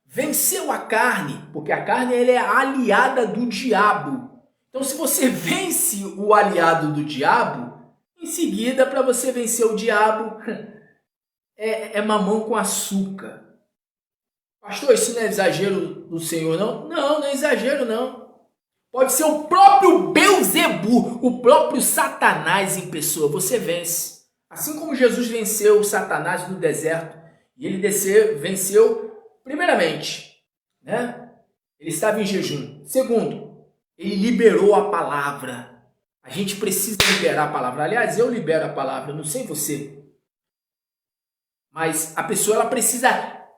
Venceu a carne, porque a carne ela é a aliada do diabo. Então se você vence o aliado do diabo, em seguida para você vencer o diabo é mamão com açúcar. Pastor, isso não é exagero do Senhor, não? Não, não é exagero, não. Pode ser o próprio Beelzebu, o próprio Satanás em pessoa. Você vence. Assim como Jesus venceu o Satanás no deserto. E ele venceu, primeiramente, né? Ele estava em jejum. Segundo, ele liberou a palavra. A gente precisa liberar a palavra. Aliás, eu libero a palavra, não sei você. Mas a pessoa ela precisa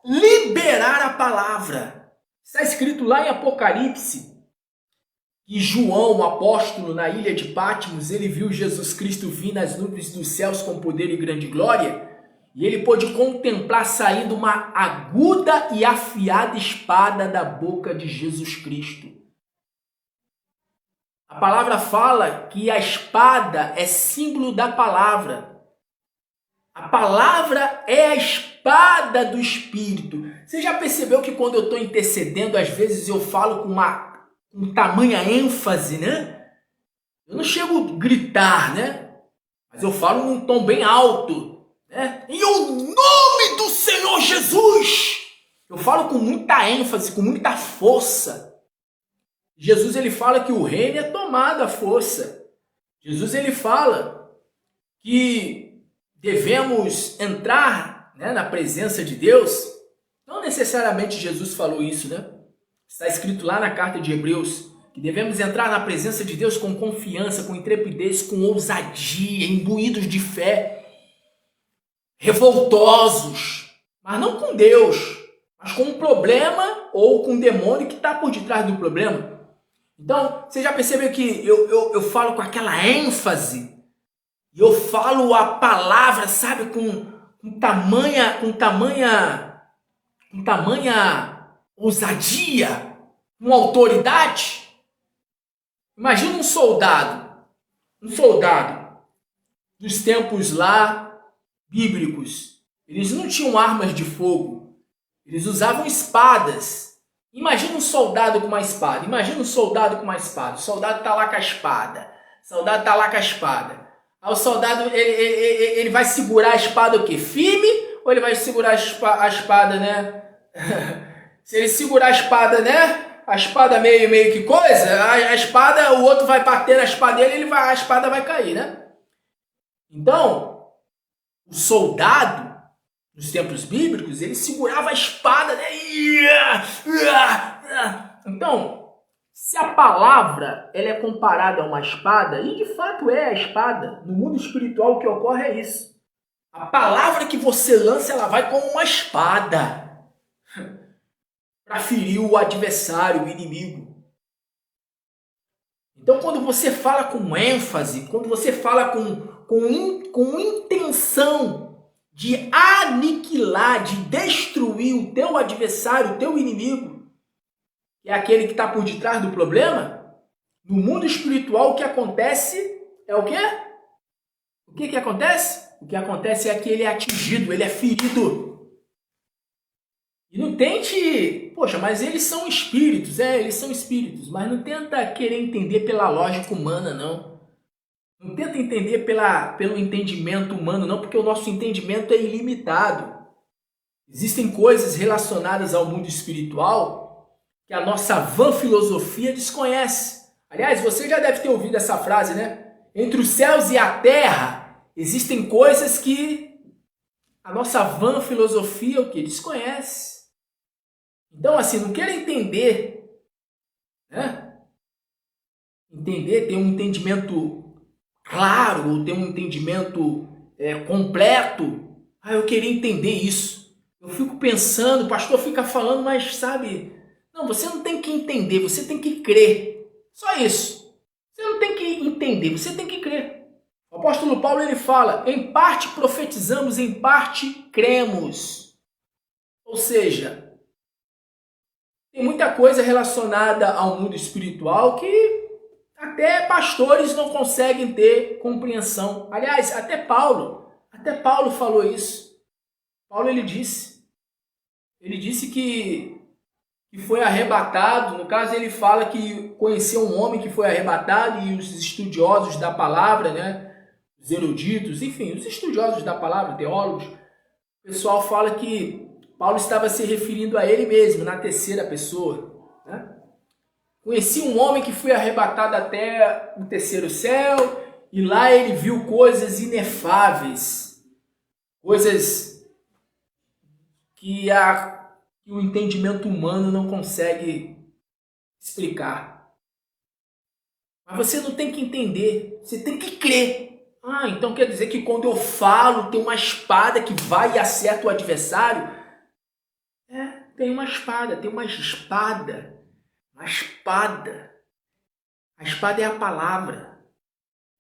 liberar a palavra. Está escrito lá em Apocalipse que João, o apóstolo, na ilha de Patmos, ele viu Jesus Cristo vir nas nuvens dos céus com poder e grande glória, e ele pôde contemplar saindo uma aguda e afiada espada da boca de Jesus Cristo. A palavra fala que a espada é símbolo da palavra. A palavra é a espada do Espírito. Você já percebeu que quando eu estou intercedendo, às vezes eu falo com tamanha ênfase, né? Eu não chego a gritar, né? Mas eu falo num tom bem alto, né? Em o nome do Senhor Jesus! Eu falo com muita ênfase, com muita força. Jesus ele fala que o reino é tomado à força. Jesus ele fala que devemos entrar, né, na presença de Deus. Não necessariamente Jesus falou isso, né? Está escrito lá na carta de Hebreus que devemos entrar na presença de Deus com confiança, com intrepidez, com ousadia, imbuídos de fé, revoltosos, mas não com Deus, mas com um problema ou com um demônio que está por detrás do problema. Então, você já percebeu que eu falo com aquela ênfase, e eu falo a palavra, sabe, com tamanha ousadia, com autoridade? Imagina um soldado dos tempos lá bíblicos. Eles não tinham armas de fogo, eles usavam espadas. Imagina um soldado com uma espada. O soldado está lá com a espada. Aí o soldado ele vai segurar a espada o quê? Firme? Ou ele vai segurar a espada, né? Se ele segurar a espada, né? A espada meio que coisa, a espada, o outro vai bater na espada dele, a espada vai cair, né? Então, o soldado nos tempos bíblicos, ele segurava a espada, né? Então, se a palavra ela é comparada a uma espada, e de fato é a espada, no mundo espiritual o que ocorre é isso. A palavra que você lança, ela vai como uma espada para ferir o adversário, o inimigo. Então, quando você fala com ênfase, quando você fala com intenção de aniquilar, de destruir o teu adversário, o teu inimigo, que é aquele que está por detrás do problema, no mundo espiritual o que acontece é o quê? O que acontece? O que acontece é que ele é atingido, ele é ferido. E não tente, poxa, mas eles são espíritos, eles são espíritos, mas não tenta querer entender pela lógica humana, não. Não tenta entender pelo entendimento humano, não, porque o nosso entendimento é ilimitado. Existem coisas relacionadas ao mundo espiritual que a nossa vã filosofia desconhece. Aliás, você já deve ter ouvido essa frase, né? Entre os céus e a terra, existem coisas que a nossa vã filosofia o que desconhece. Então, assim, não queira entender, né? Entender, ter um entendimento claro, ou ter um entendimento completo. Eu queria entender isso. Eu fico pensando, o pastor fica falando, mas sabe, não, você não tem que entender, você tem que crer. Só isso. Você não tem que entender, você tem que crer. O apóstolo Paulo ele fala, em parte profetizamos, em parte cremos. Ou seja, tem muita coisa relacionada ao mundo espiritual que até pastores não conseguem ter compreensão. Aliás, até Paulo falou isso. Paulo ele disse que foi arrebatado. No caso, ele fala que conheceu um homem que foi arrebatado, e os estudiosos da palavra, né, os eruditos, enfim, os estudiosos da palavra, teólogos, o pessoal fala que Paulo estava se referindo a ele mesmo, na terceira pessoa, né? Conheci um homem que foi arrebatado até o terceiro céu, e lá ele viu coisas inefáveis, coisas que o entendimento humano não consegue explicar. Mas você não tem que entender, você tem que crer. Ah, então quer dizer que quando eu falo, tem uma espada que vai e acerta o adversário? Tem uma espada, tem uma espada. Uma espada. A espada é a palavra.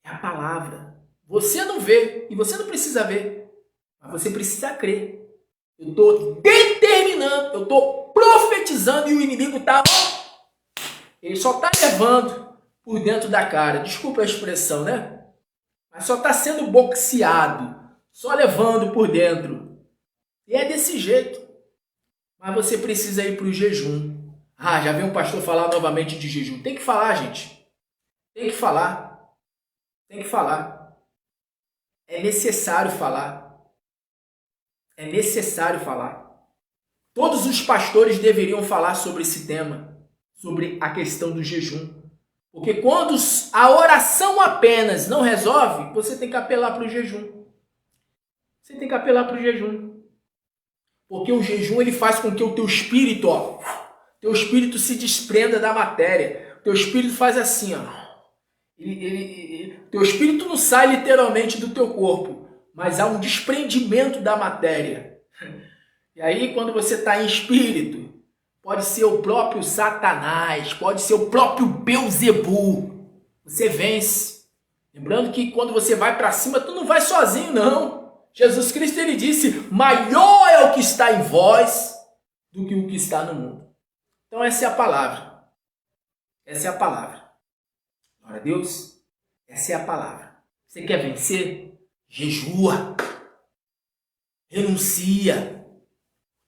É a palavra. Você não vê e você não precisa ver, mas você precisa crer. Eu estou determinando, eu estou profetizando e o inimigo está... Ele só está levando por dentro da cara. Desculpa a expressão, né? Mas só está sendo boxeado. Só levando por dentro. E é desse jeito. Mas você precisa ir para o jejum. Ah, já veio um pastor falar novamente de jejum. Tem que falar, gente. Tem que falar. Tem que falar. É necessário falar. É necessário falar. Todos os pastores deveriam falar sobre esse tema, sobre a questão do jejum. Porque quando a oração apenas não resolve, você tem que apelar para o jejum. Você tem que apelar para o jejum. Porque o jejum ele faz com que o teu espírito, teu espírito se desprenda da matéria. O teu espírito faz assim, teu espírito não sai literalmente do teu corpo, mas há um desprendimento da matéria. E aí, quando você está em espírito, pode ser o próprio Satanás, pode ser o próprio Beelzebu. Você vence. Lembrando que quando você vai para cima, tu não vai sozinho, não. Jesus Cristo ele disse, maior é o que está em vós do que o que está no mundo. Então essa é a palavra. Essa é a palavra. Glória a Deus. Essa é a palavra. Você quer vencer? Jejua. Renuncia.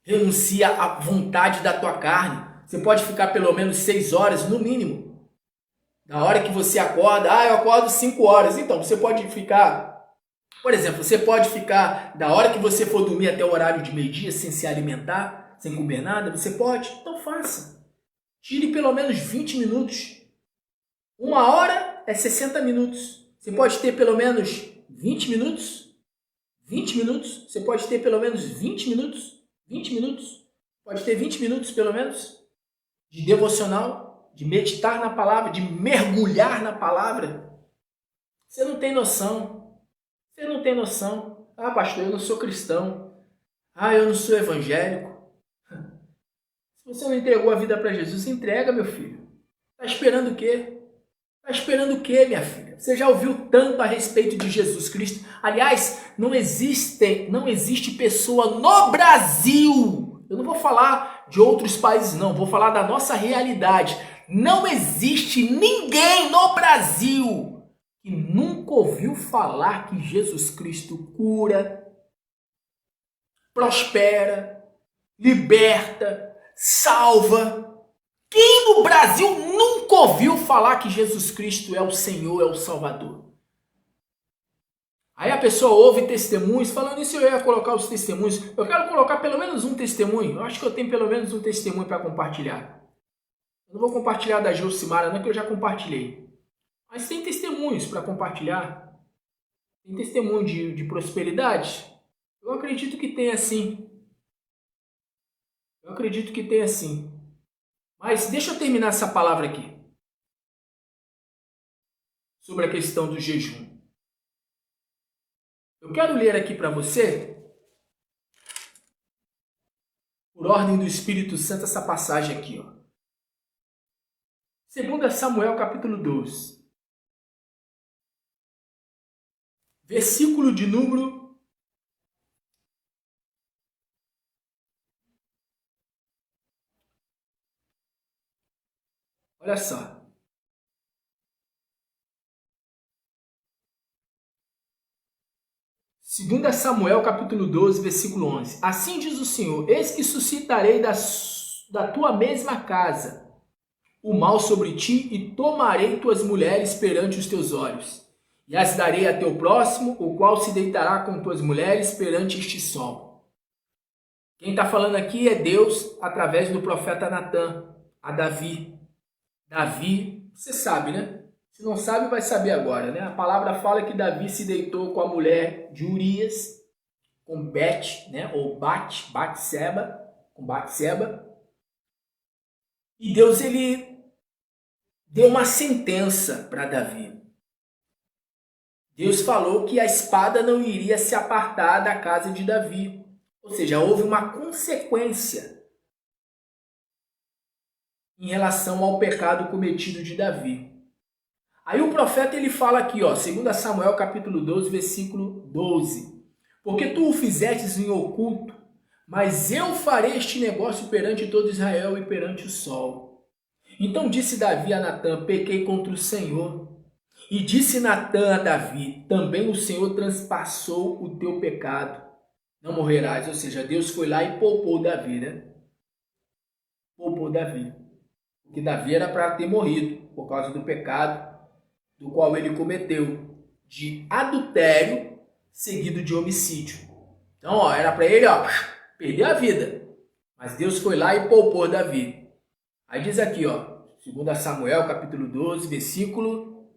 Renuncia à vontade da tua carne. Você pode ficar pelo menos 6 horas, no mínimo. Da hora que você acorda, eu acordo 5 horas. Então, você pode ficar... Por exemplo, você pode ficar da hora que você for dormir até o horário de meio-dia sem se alimentar, sem comer nada. Você pode? Então faça. Tire pelo menos 20 minutos. 1 hora é 60 minutos. Você pode ter pelo menos 20 minutos. 20 minutos. Você pode ter pelo menos 20 minutos. 20 minutos. Pode ter 20 minutos pelo menos de devocional, de meditar na palavra, de mergulhar na palavra. Você não tem noção. Você não tem noção. Ah, pastor, eu não sou cristão. Ah, eu não sou evangélico. Se você não entregou a vida para Jesus, entrega, meu filho. Está esperando o quê? Está esperando o quê, minha filha? Você já ouviu tanto a respeito de Jesus Cristo? Aliás, não existe pessoa no Brasil. Eu não vou falar de outros países, não. Vou falar da nossa realidade. Não existe ninguém no Brasil que nunca ouviu falar que Jesus Cristo cura, prospera, liberta, salva. Quem no Brasil nunca ouviu falar que Jesus Cristo é o Senhor, é o Salvador? Aí a pessoa ouve testemunhos, falando isso, eu ia colocar os testemunhos. Eu quero colocar pelo menos um testemunho. Eu acho que eu tenho pelo menos um testemunho para compartilhar. Eu não vou compartilhar da Gilcimara, não, que eu já compartilhei. Mas tem testemunhos para compartilhar. Tem testemunho de prosperidade. Eu acredito que tem sim. Eu acredito que tem sim. Mas deixa eu terminar essa palavra aqui. Sobre a questão do jejum. Eu quero ler aqui para você, por ordem do Espírito Santo, essa passagem aqui. 2 Samuel capítulo 12. Versículo de número 'Olha só. Segunda Samuel, capítulo 12, versículo 11. Assim diz o Senhor, eis que suscitarei da tua mesma casa o mal sobre ti e tomarei tuas mulheres perante os teus olhos. E as darei a teu próximo, o qual se deitará com tuas mulheres perante este sol. Quem está falando aqui é Deus através do profeta Natã, a Davi. Davi, você sabe, né? Se não sabe, vai saber agora, né? A palavra fala que Davi se deitou com a mulher de Urias, com Bet, né? Ou Batseba, com Batseba. E Deus, ele deu uma sentença para Davi. Deus falou que a espada não iria se apartar da casa de Davi. Ou seja, houve uma consequência em relação ao pecado cometido de Davi. Aí o profeta ele fala aqui, 2 Samuel capítulo 12, versículo 12. Porque tu o fizestes em oculto, mas eu farei este negócio perante todo Israel e perante o sol. Então disse Davi a Natã, pequei contra o Senhor. E disse Natã a Davi, também o Senhor transpassou o teu pecado, não morrerás. Ou seja, Deus foi lá e poupou Davi, né? Poupou Davi. Porque Davi era para ter morrido por causa do pecado do qual ele cometeu, de adultério seguido de homicídio. Então, era para ele, perder a vida. Mas Deus foi lá e poupou Davi. Aí diz aqui, 2 Samuel capítulo 12, versículo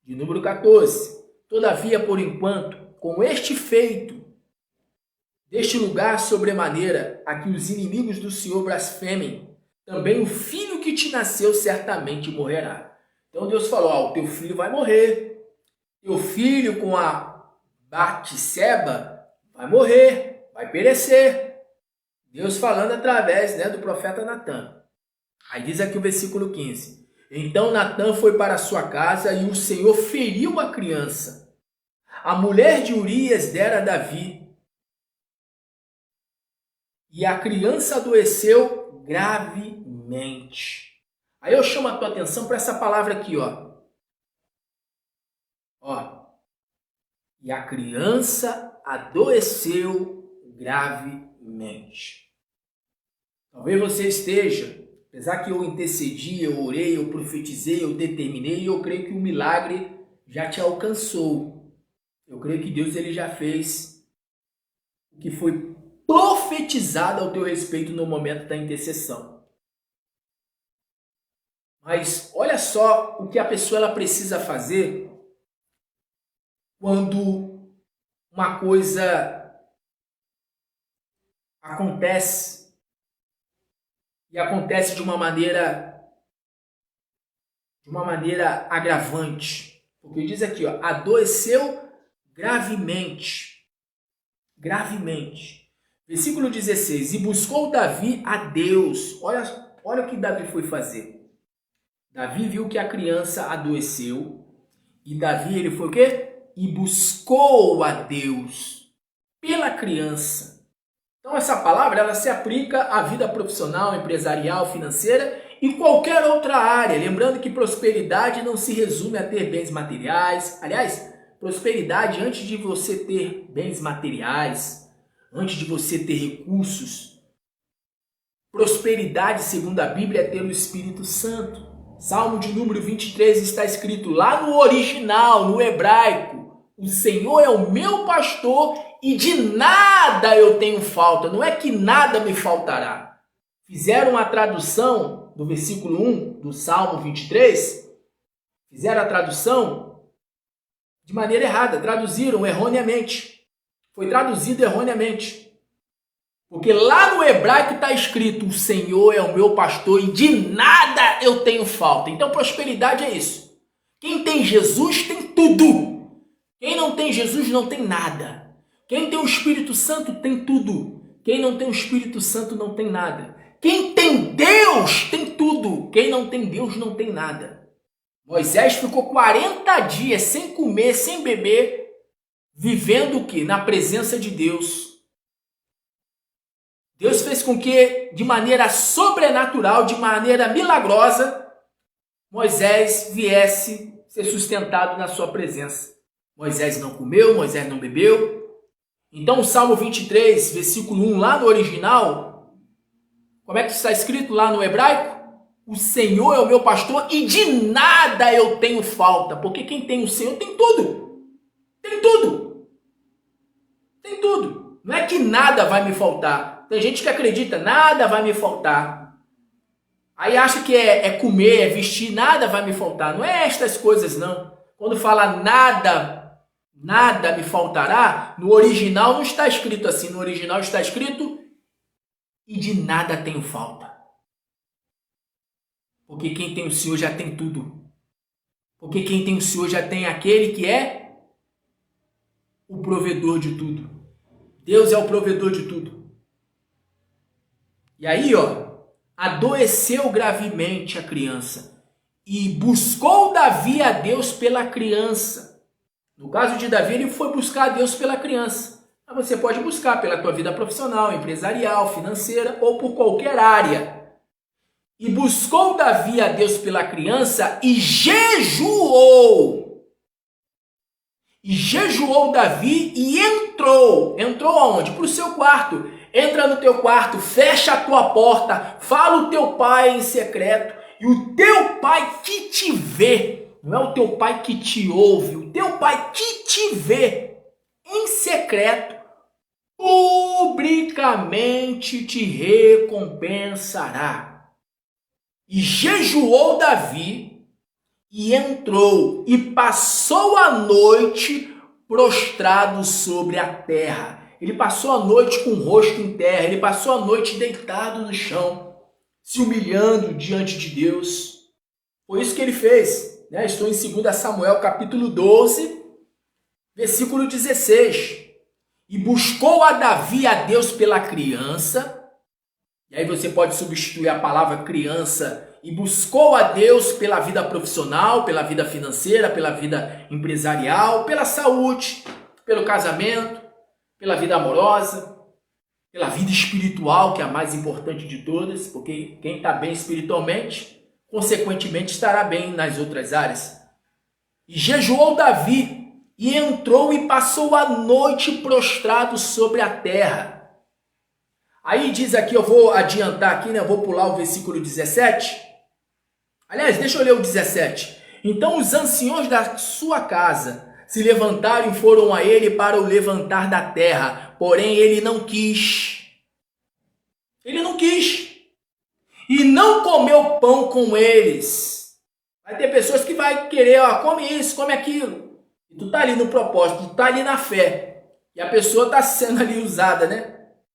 de número 14. Todavia, por enquanto, com este feito, deste lugar sobremaneira, a que os inimigos do Senhor blasfemem, também o filho que te nasceu certamente morrerá. Então Deus falou, o teu filho vai morrer. Teu filho com a Batseba vai morrer, vai perecer. Deus falando através do profeta Natã. Aí diz aqui o versículo 15. Então Natã foi para sua casa e o Senhor feriu a criança. A mulher de Urias dera a Davi. E a criança adoeceu gravemente. Aí eu chamo a tua atenção para essa palavra aqui, E a criança adoeceu gravemente. Talvez você esteja, apesar que eu intercedi, eu orei, eu profetizei, eu determinei, eu creio que o milagre já te alcançou. Eu creio que Deus ele já fez o que foi profetizado ao teu respeito no momento da intercessão. Mas olha só o que a pessoa ela precisa fazer quando uma coisa acontece e acontece de uma maneira agravante. Porque diz aqui, adoeceu gravemente. Gravemente. Versículo 16. E buscou Davi a Deus. Olha o que Davi foi fazer. Davi viu que a criança adoeceu. E Davi, ele foi o quê? E buscou a Deus pela criança. Então essa palavra, ela se aplica à vida profissional, empresarial, financeira e qualquer outra área. Lembrando que prosperidade não se resume a ter bens materiais. Aliás, prosperidade, antes de você ter bens materiais, antes de você ter recursos, prosperidade, segundo a Bíblia, é ter o Espírito Santo. Salmo de número 23 está escrito lá no original, no hebraico: o Senhor é o meu pastor e de nada eu tenho falta. Não é que nada me faltará. Fizeram a tradução do versículo 1 do Salmo 23, fizeram a tradução de maneira errada, traduziram erroneamente. Foi traduzido erroneamente. Porque lá no hebraico está escrito: o Senhor é o meu pastor e de nada eu tenho falta. Então prosperidade é isso. Quem tem Jesus tem tudo. Quem não tem Jesus não tem nada. Quem tem o Espírito Santo tem tudo. Quem não tem o Espírito Santo não tem nada. Quem tem Deus tem tudo. Quem não tem Deus não tem nada. Moisés ficou 40 dias sem comer, sem beber, vivendo o quê? Na presença de Deus. Deus fez com que, de maneira sobrenatural, de maneira milagrosa, Moisés viesse ser sustentado na sua presença. Moisés não comeu, Moisés não bebeu. Então o Salmo 23, versículo 1, lá no original, como é que está escrito lá no hebraico? O Senhor é o meu pastor e de nada eu tenho falta. Porque quem tem o Senhor tem tudo. Tem tudo. Tem tudo. Não é que nada vai me faltar. Tem gente que acredita, nada vai me faltar. Aí acha que é comer, é vestir, nada vai me faltar. Não é estas coisas, não. Quando fala nada me faltará, no original não está escrito assim. No original está escrito: e de nada tenho falta. Porque quem tem o Senhor já tem tudo. Porque quem tem o Senhor já tem aquele que é o provedor de tudo. Deus é o provedor de tudo. E aí, adoeceu gravemente a criança e buscou Davi a Deus pela criança. No caso de Davi, ele foi buscar a Deus pela criança. Mas você pode buscar pela tua vida profissional, empresarial, financeira ou por qualquer área. E buscou Davi a Deus pela criança e jejuou. E jejuou Davi e entrou. Entrou aonde? Para o seu quarto. Entra no teu quarto, fecha a tua porta, fala o teu pai em secreto. E o teu pai que te vê, não é o teu pai que te ouve, o teu pai que te vê em secreto, publicamente te recompensará. E jejuou Davi e entrou e passou a noite prostrado sobre a terra. Ele passou a noite com o rosto em terra, ele passou a noite deitado no chão, se humilhando diante de Deus. Foi isso que ele fez. Estou em 2 Samuel capítulo 12, versículo 16. E buscou a Davi a Deus pela criança. E aí você pode substituir a palavra criança e buscou a Deus pela vida profissional, pela vida financeira, pela vida empresarial, pela saúde, pelo casamento, pela vida amorosa, pela vida espiritual, que é a mais importante de todas, porque quem está bem espiritualmente, consequentemente estará bem nas outras áreas. E jejuou Davi e entrou e passou a noite prostrado sobre a terra. Aí diz aqui, eu vou adiantar aqui, eu vou pular o versículo 17. Aliás, deixa eu ler o 17. Então os anciões da sua casa se levantaram e foram a ele para o levantar da terra. Porém, ele não quis. Ele não quis. E não comeu pão com eles. Vai ter pessoas que vai querer, come isso, come aquilo. E tu tá ali no propósito, tu tá ali na fé. E a pessoa tá sendo ali usada,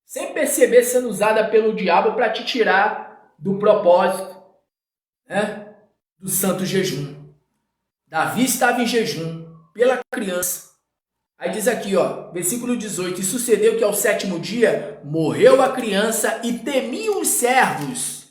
sem perceber, sendo usada pelo diabo para te tirar do propósito, do santo jejum. Davi estava em jejum pela criança. Aí diz aqui, versículo 18. E sucedeu que ao 7º dia morreu a criança e temiam os servos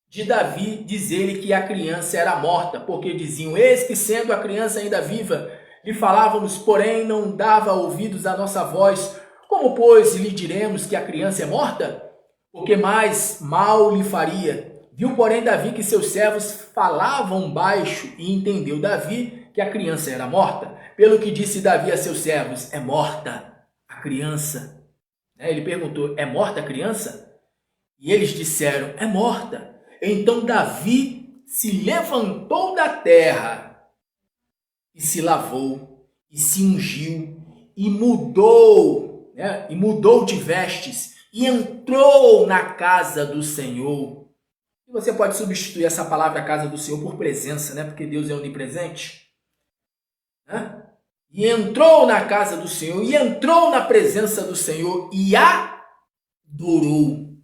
de Davi dizer-lhe que a criança era morta, porque diziam, eis que sendo a criança ainda viva, lhe falávamos, porém não dava ouvidos à nossa voz. Como, pois, lhe diremos que a criança é morta? Porque mais mal lhe faria. Viu, porém, Davi que seus servos falavam baixo e entendeu Davi que a criança era morta. Pelo que disse Davi a seus servos, é morta a criança. Ele perguntou, é morta a criança? E eles disseram, é morta. Então Davi se levantou da terra e se lavou e se ungiu e mudou de vestes e entrou na casa do Senhor. E você pode substituir essa palavra casa do Senhor por presença, porque Deus é onipresente. E entrou na casa do Senhor, e entrou na presença do Senhor e adorou.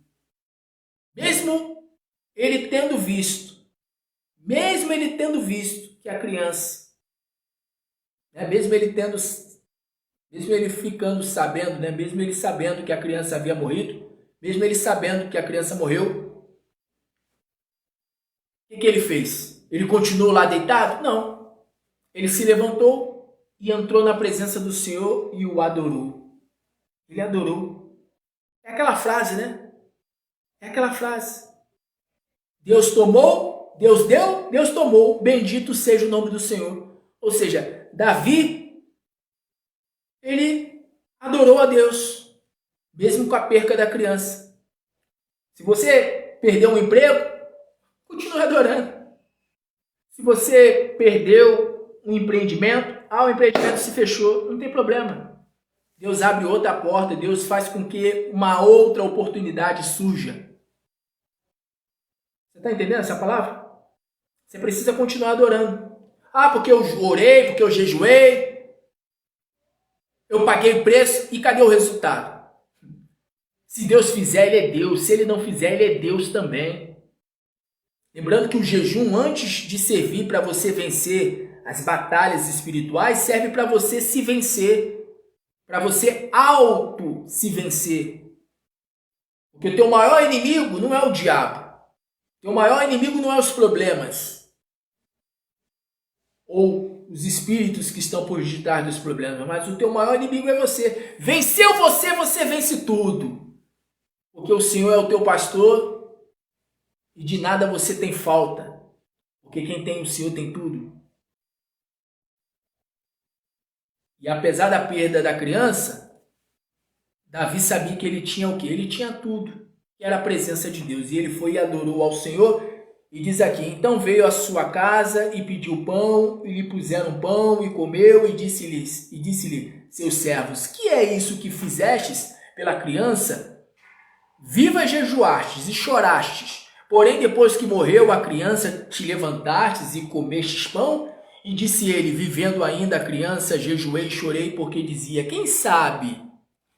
Mesmo ele tendo visto que a criança, mesmo ele ficando sabendo, mesmo ele sabendo que a criança havia morrido, mesmo ele sabendo que a criança morreu, o que ele fez? Ele continuou lá deitado? Não. Ele se levantou e entrou na presença do Senhor e o adorou. Ele adorou. É aquela frase, É aquela frase. Deus tomou, Deus deu, Deus tomou. Bendito seja o nome do Senhor. Ou seja, Davi, ele adorou a Deus, mesmo com a perca da criança. Se você perdeu um emprego, continue adorando. Se você perdeu um empreendimento, o empreendimento se fechou, não tem problema. Deus abre outra porta, Deus faz com que uma outra oportunidade surja. Você está entendendo essa palavra? Você precisa continuar adorando. Porque eu orei, porque eu jejuei, eu paguei o preço, e cadê o resultado? Se Deus fizer, Ele é Deus. Se Ele não fizer, Ele é Deus também. Lembrando que o jejum, antes de servir para você vencer as batalhas espirituais, serve para você se vencer, para você auto se vencer. Porque o teu maior inimigo não é o diabo. O teu maior inimigo não é os problemas ou os espíritos que estão por detrás dos problemas, mas o teu maior inimigo é você. Venceu você, você vence tudo. Porque o Senhor é o teu pastor e de nada você tem falta. Porque quem tem o Senhor tem tudo. E apesar da perda da criança, Davi sabia que ele tinha o quê? Ele tinha tudo, que era a presença de Deus. E ele foi e adorou ao Senhor. E diz aqui, então veio à sua casa e pediu pão, e lhe puseram pão, e comeu, e disse-lhe, seus servos, que é isso que fizestes pela criança? Viva jejuastes e chorastes, porém depois que morreu a criança, te levantastes e comestes pão? E disse ele, vivendo ainda a criança, jejuei e chorei, porque dizia, quem sabe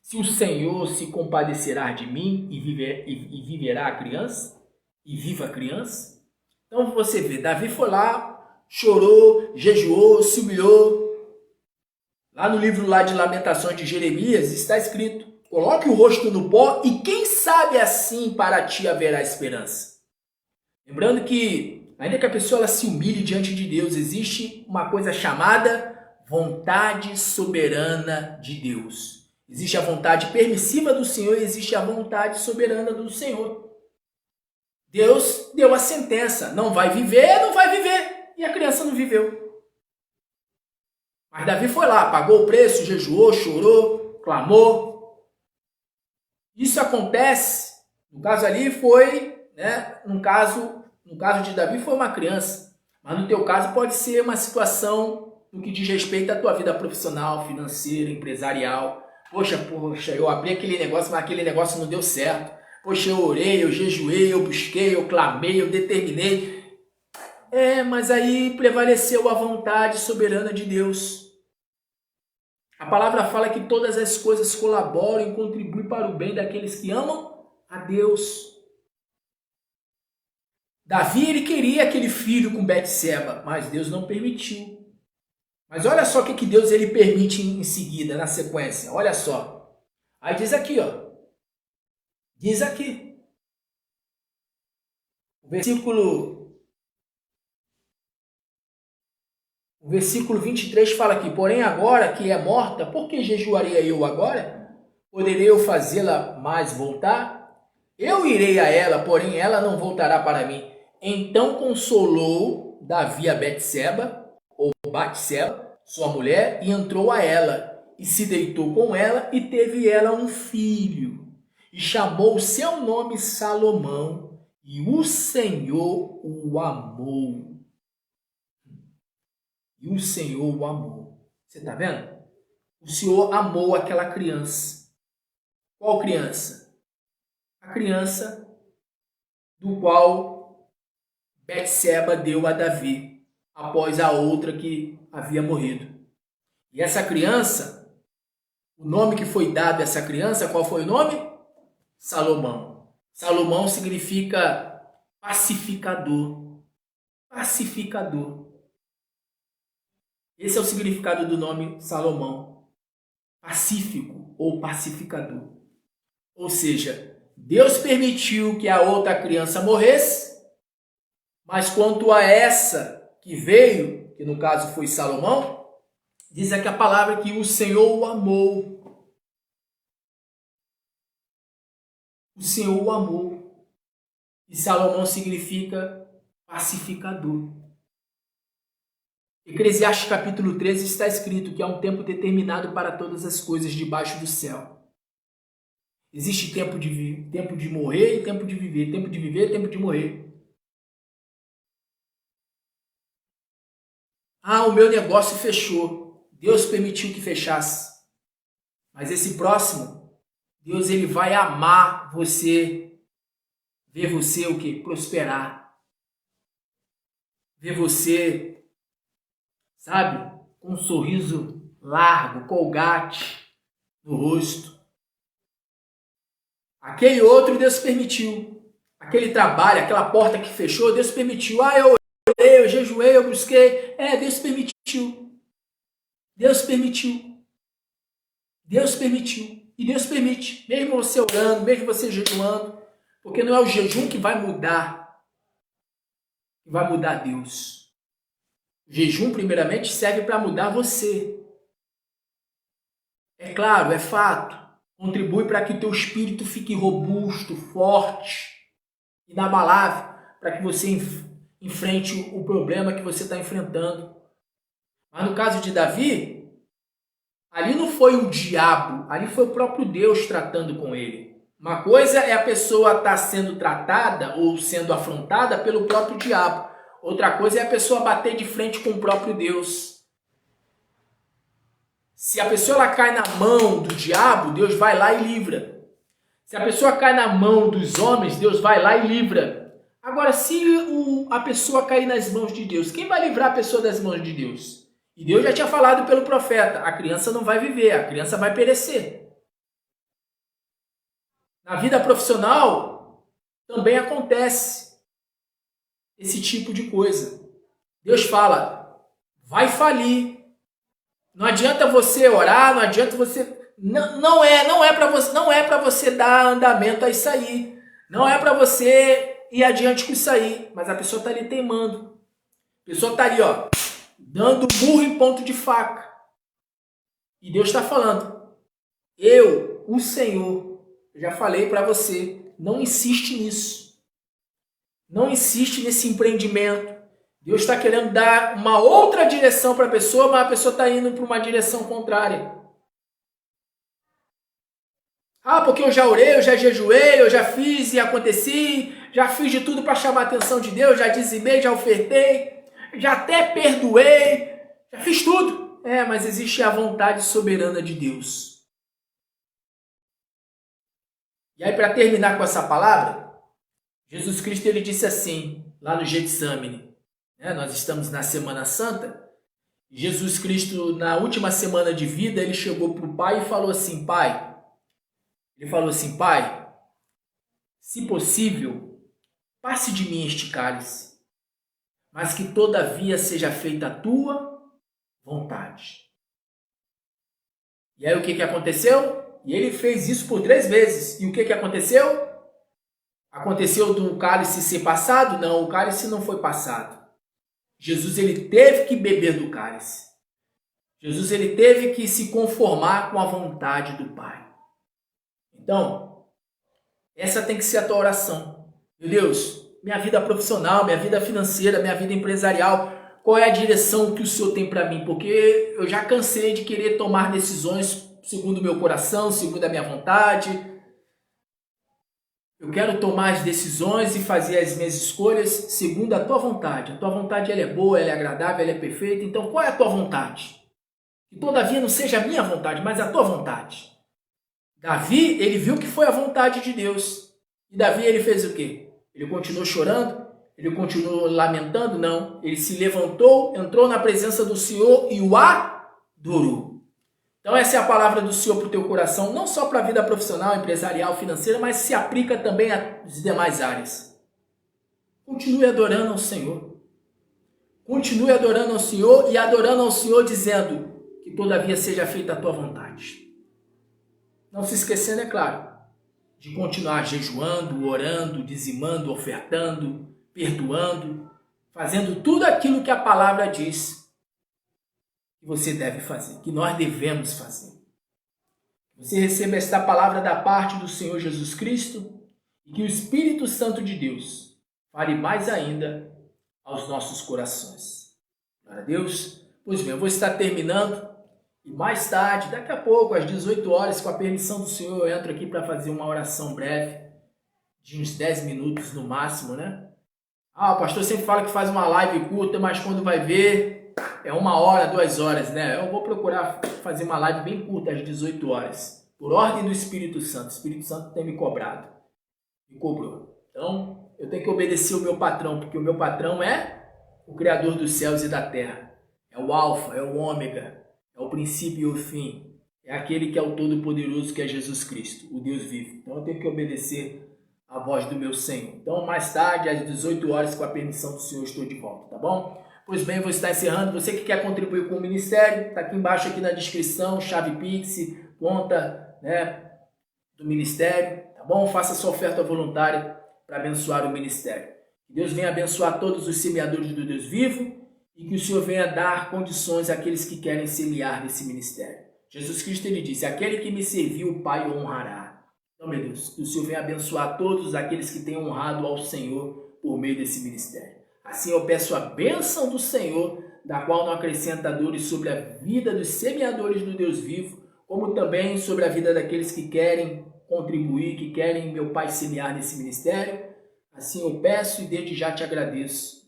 se o Senhor se compadecerá de mim e viverá a criança? E viva a criança? Então você vê, Davi foi lá, chorou, jejuou, se humilhou. Lá no livro lá de Lamentações de Jeremias está escrito, coloque o rosto no pó e quem sabe assim para ti haverá esperança. Lembrando que, ainda que a pessoa ela se humilhe diante de Deus, existe uma coisa chamada vontade soberana de Deus. Existe a vontade permissiva do Senhor e existe a vontade soberana do Senhor. Deus deu a sentença, não vai viver, não vai viver. E a criança não viveu. Mas Davi foi lá, pagou o preço, jejuou, chorou, clamou. Isso acontece, no caso ali foi, no caso de Davi foi uma criança. Mas no teu caso pode ser uma situação no que diz respeito à tua vida profissional, financeira, empresarial. Poxa, eu abri aquele negócio, mas aquele negócio não deu certo. Poxa, eu orei, eu jejuei, eu busquei, eu clamei, eu determinei. Mas aí prevaleceu a vontade soberana de Deus. A palavra fala que todas as coisas colaboram e contribuem para o bem daqueles que amam a Deus. Davi, ele queria aquele filho com Betseba, mas Deus não permitiu. Mas olha só o que Deus ele permite em seguida, na sequência. Olha só. Aí diz aqui, ó. Diz aqui. O versículo 23 fala aqui, porém agora que é morta, por que jejuaria eu agora? Poderei eu fazê-la mais voltar? Eu irei a ela, porém ela não voltará para mim. Então consolou Davi a Betseba, ou Batseba, sua mulher, e entrou a ela, e se deitou com ela, e teve ela um filho. E chamou o seu nome Salomão, e o Senhor o amou. E o Senhor o amou. Você está vendo? O Senhor amou aquela criança. Qual criança? A criança do qual Betseba deu a Davi, após a outra que havia morrido. E essa criança, o nome que foi dado a essa criança, qual foi o nome? Salomão. Salomão significa pacificador. Pacificador. Esse é o significado do nome Salomão. Pacífico ou pacificador. Ou seja, Deus permitiu que a outra criança morresse, mas quanto a essa que veio, que no caso foi Salomão, diz aqui a palavra que o Senhor o amou. O Senhor o amou. E Salomão significa pacificador. Eclesiastes capítulo 13 está escrito que há um tempo determinado para todas as coisas debaixo do céu. Existe tempo de morrer e tempo de viver. Tempo de viver e tempo de morrer. O meu negócio fechou. Deus permitiu que fechasse. Mas esse próximo, Deus ele vai amar você, ver você o quê? Prosperar. Ver você, sabe, com um sorriso largo, colgate no rosto. Aquele outro Deus permitiu. aquele trabalho, aquela porta que fechou, Deus permitiu. Ah, eu orei, eu jejuei, eu busquei. Deus permitiu. Deus permitiu. Deus permitiu. E Deus permite. Mesmo você orando, mesmo você jejuando. Porque não é o jejum que vai mudar. Que vai mudar Deus. O jejum, primeiramente, serve para mudar você. É claro, é fato. Contribui para que o teu espírito fique robusto, forte, inabalável, para que você enfrente o problema que você está enfrentando. Mas no caso de Davi, ali não foi o diabo, ali foi o próprio Deus tratando com ele. Uma coisa é a pessoa estar sendo tratada ou sendo afrontada pelo próprio diabo. Outra coisa é a pessoa bater de frente com o próprio Deus. Se a pessoa ela cai na mão do diabo, Deus vai lá e livra. Se a pessoa cai na mão dos homens, Deus vai lá e livra. Agora, se a pessoa cair nas mãos de Deus, quem vai livrar a pessoa das mãos de Deus? E Deus já tinha falado pelo profeta, a criança não vai viver, a criança vai perecer. Na vida profissional, também acontece esse tipo de coisa. Deus fala, vai falir. Não adianta você orar, não adianta você... Não é para você dar andamento a isso aí. Não é para você ir adiante com isso aí. Mas a pessoa está ali teimando. A pessoa está ali, dando burro em ponto de faca. E Deus está falando, eu, o Senhor, já falei para você, não insiste nisso. Não insiste nesse empreendimento. Deus está querendo dar uma outra direção para a pessoa, mas a pessoa está indo para uma direção contrária. Porque eu já orei, eu já jejuei, eu já fiz e aconteci, já fiz de tudo para chamar a atenção de Deus, já dizimei, já ofertei, já até perdoei, já fiz tudo. Mas existe a vontade soberana de Deus. E aí, para terminar com essa palavra, Jesus Cristo ele disse assim, lá no Getsemane, nós estamos na Semana Santa. Jesus Cristo, na última semana de vida, ele chegou para o Pai e falou assim, Pai, se possível, passe de mim este cálice, mas que todavia seja feita a tua vontade. E aí o que aconteceu? E ele fez isso por 3 vezes. E o que aconteceu? Aconteceu do cálice ser passado? Não, o cálice não foi passado. Jesus ele teve que beber do cálice. Jesus ele teve que se conformar com a vontade do Pai. Então, essa tem que ser a tua oração. Meu Deus, minha vida profissional, minha vida financeira, minha vida empresarial, qual é a direção que o Senhor tem para mim? Porque eu já cansei de querer tomar decisões segundo o meu coração, segundo a minha vontade. Eu quero tomar as decisões e fazer as minhas escolhas segundo a tua vontade. A tua vontade ela é boa, ela é agradável, ela é perfeita. Então, qual é a tua vontade? Que todavia não seja a minha vontade, mas a tua vontade. Davi, ele viu que foi a vontade de Deus. E Davi, ele fez o quê? Ele continuou chorando? Ele continuou lamentando? Não. Ele se levantou, entrou na presença do Senhor e o adorou. Então essa é a palavra do Senhor para o teu coração, não só para a vida profissional, empresarial, financeira, mas se aplica também às demais áreas. Continue adorando ao Senhor. Continue adorando ao Senhor e adorando ao Senhor dizendo que todavia seja feita a tua vontade. Não se esquecendo, é claro, de continuar jejuando, orando, dizimando, ofertando, perdoando, fazendo tudo aquilo que a palavra diz que você deve fazer, que nós devemos fazer. Você receba esta palavra da parte do Senhor Jesus Cristo e que o Espírito Santo de Deus fale mais ainda aos nossos corações. Glória a Deus. Pois bem, eu vou estar terminando e mais tarde, daqui a pouco, às 18 horas, com a permissão do Senhor, eu entro aqui para fazer uma oração breve, de uns 10 minutos no máximo, o pastor sempre fala que faz uma live curta, mas quando vai ver, é 1 hora, 2 horas, Eu vou procurar fazer uma live bem curta, às 18 horas, por ordem do Espírito Santo. O Espírito Santo tem me cobrado, me cobrou. Então, eu tenho que obedecer o meu patrão, porque o meu patrão é o Criador dos céus e da terra. É o Alfa, é o Ômega, é o princípio e o fim. É aquele que é o Todo-Poderoso, que é Jesus Cristo, o Deus vivo. Então eu tenho que obedecer a voz do meu Senhor. Então, mais tarde, às 18 horas, com a permissão do Senhor, estou de volta, tá bom? Pois bem, vou estar encerrando. Você que quer contribuir com o ministério, está aqui embaixo aqui na descrição, chave Pix, conta, né, do ministério, tá bom? Faça sua oferta voluntária para abençoar o ministério. Que Deus venha abençoar todos os semeadores do Deus vivo e que o Senhor venha dar condições àqueles que querem semear nesse ministério. Jesus Cristo, ele disse, aquele que me serviu, o Pai o honrará. Então, meu Deus, que o Senhor venha abençoar todos aqueles que têm honrado ao Senhor por meio desse ministério. Assim eu peço a bênção do Senhor, da qual não acrescenta dores sobre a vida dos semeadores do Deus vivo, como também sobre a vida daqueles que querem contribuir, que querem, meu Pai, semear nesse ministério. Assim eu peço e desde já te agradeço,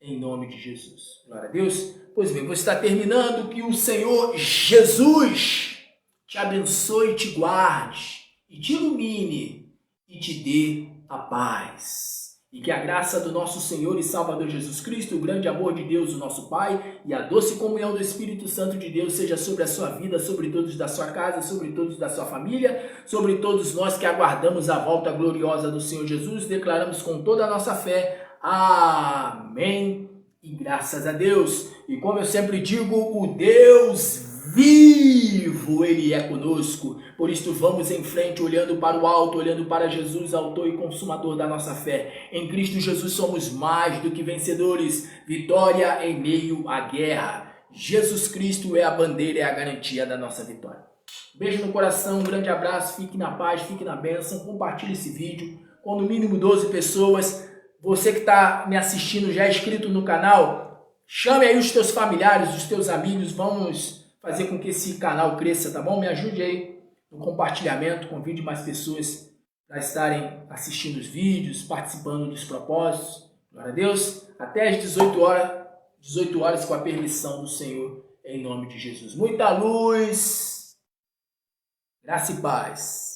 em nome de Jesus. Glória a Deus. Pois bem, vou estar terminando. Que o Senhor Jesus te abençoe e te guarde, e te ilumine e te dê a paz. E que a graça do nosso Senhor e Salvador Jesus Cristo, o grande amor de Deus, o nosso Pai, e a doce comunhão do Espírito Santo de Deus seja sobre a sua vida, sobre todos da sua casa, sobre todos da sua família, sobre todos nós que aguardamos a volta gloriosa do Senhor Jesus, declaramos com toda a nossa fé. Amém. E graças a Deus. E como eu sempre digo, o Deus vivo, Ele é conosco. Por isto vamos em frente, olhando para o alto, olhando para Jesus, autor e consumador da nossa fé. Em Cristo Jesus somos mais do que vencedores. Vitória em meio à guerra. Jesus Cristo é a bandeira, é a garantia da nossa vitória. Beijo no coração, um grande abraço, fique na paz, fique na bênção. Compartilhe esse vídeo com no mínimo 12 pessoas. Você que está me assistindo, já é inscrito no canal, chame aí os teus familiares, os teus amigos, vamos fazer com que esse canal cresça, tá bom? Me ajude aí no compartilhamento, convide mais pessoas para estarem assistindo os vídeos, participando dos propósitos. Glória a Deus. Até às 18 horas com a permissão do Senhor, em nome de Jesus. Muita luz, graça e paz.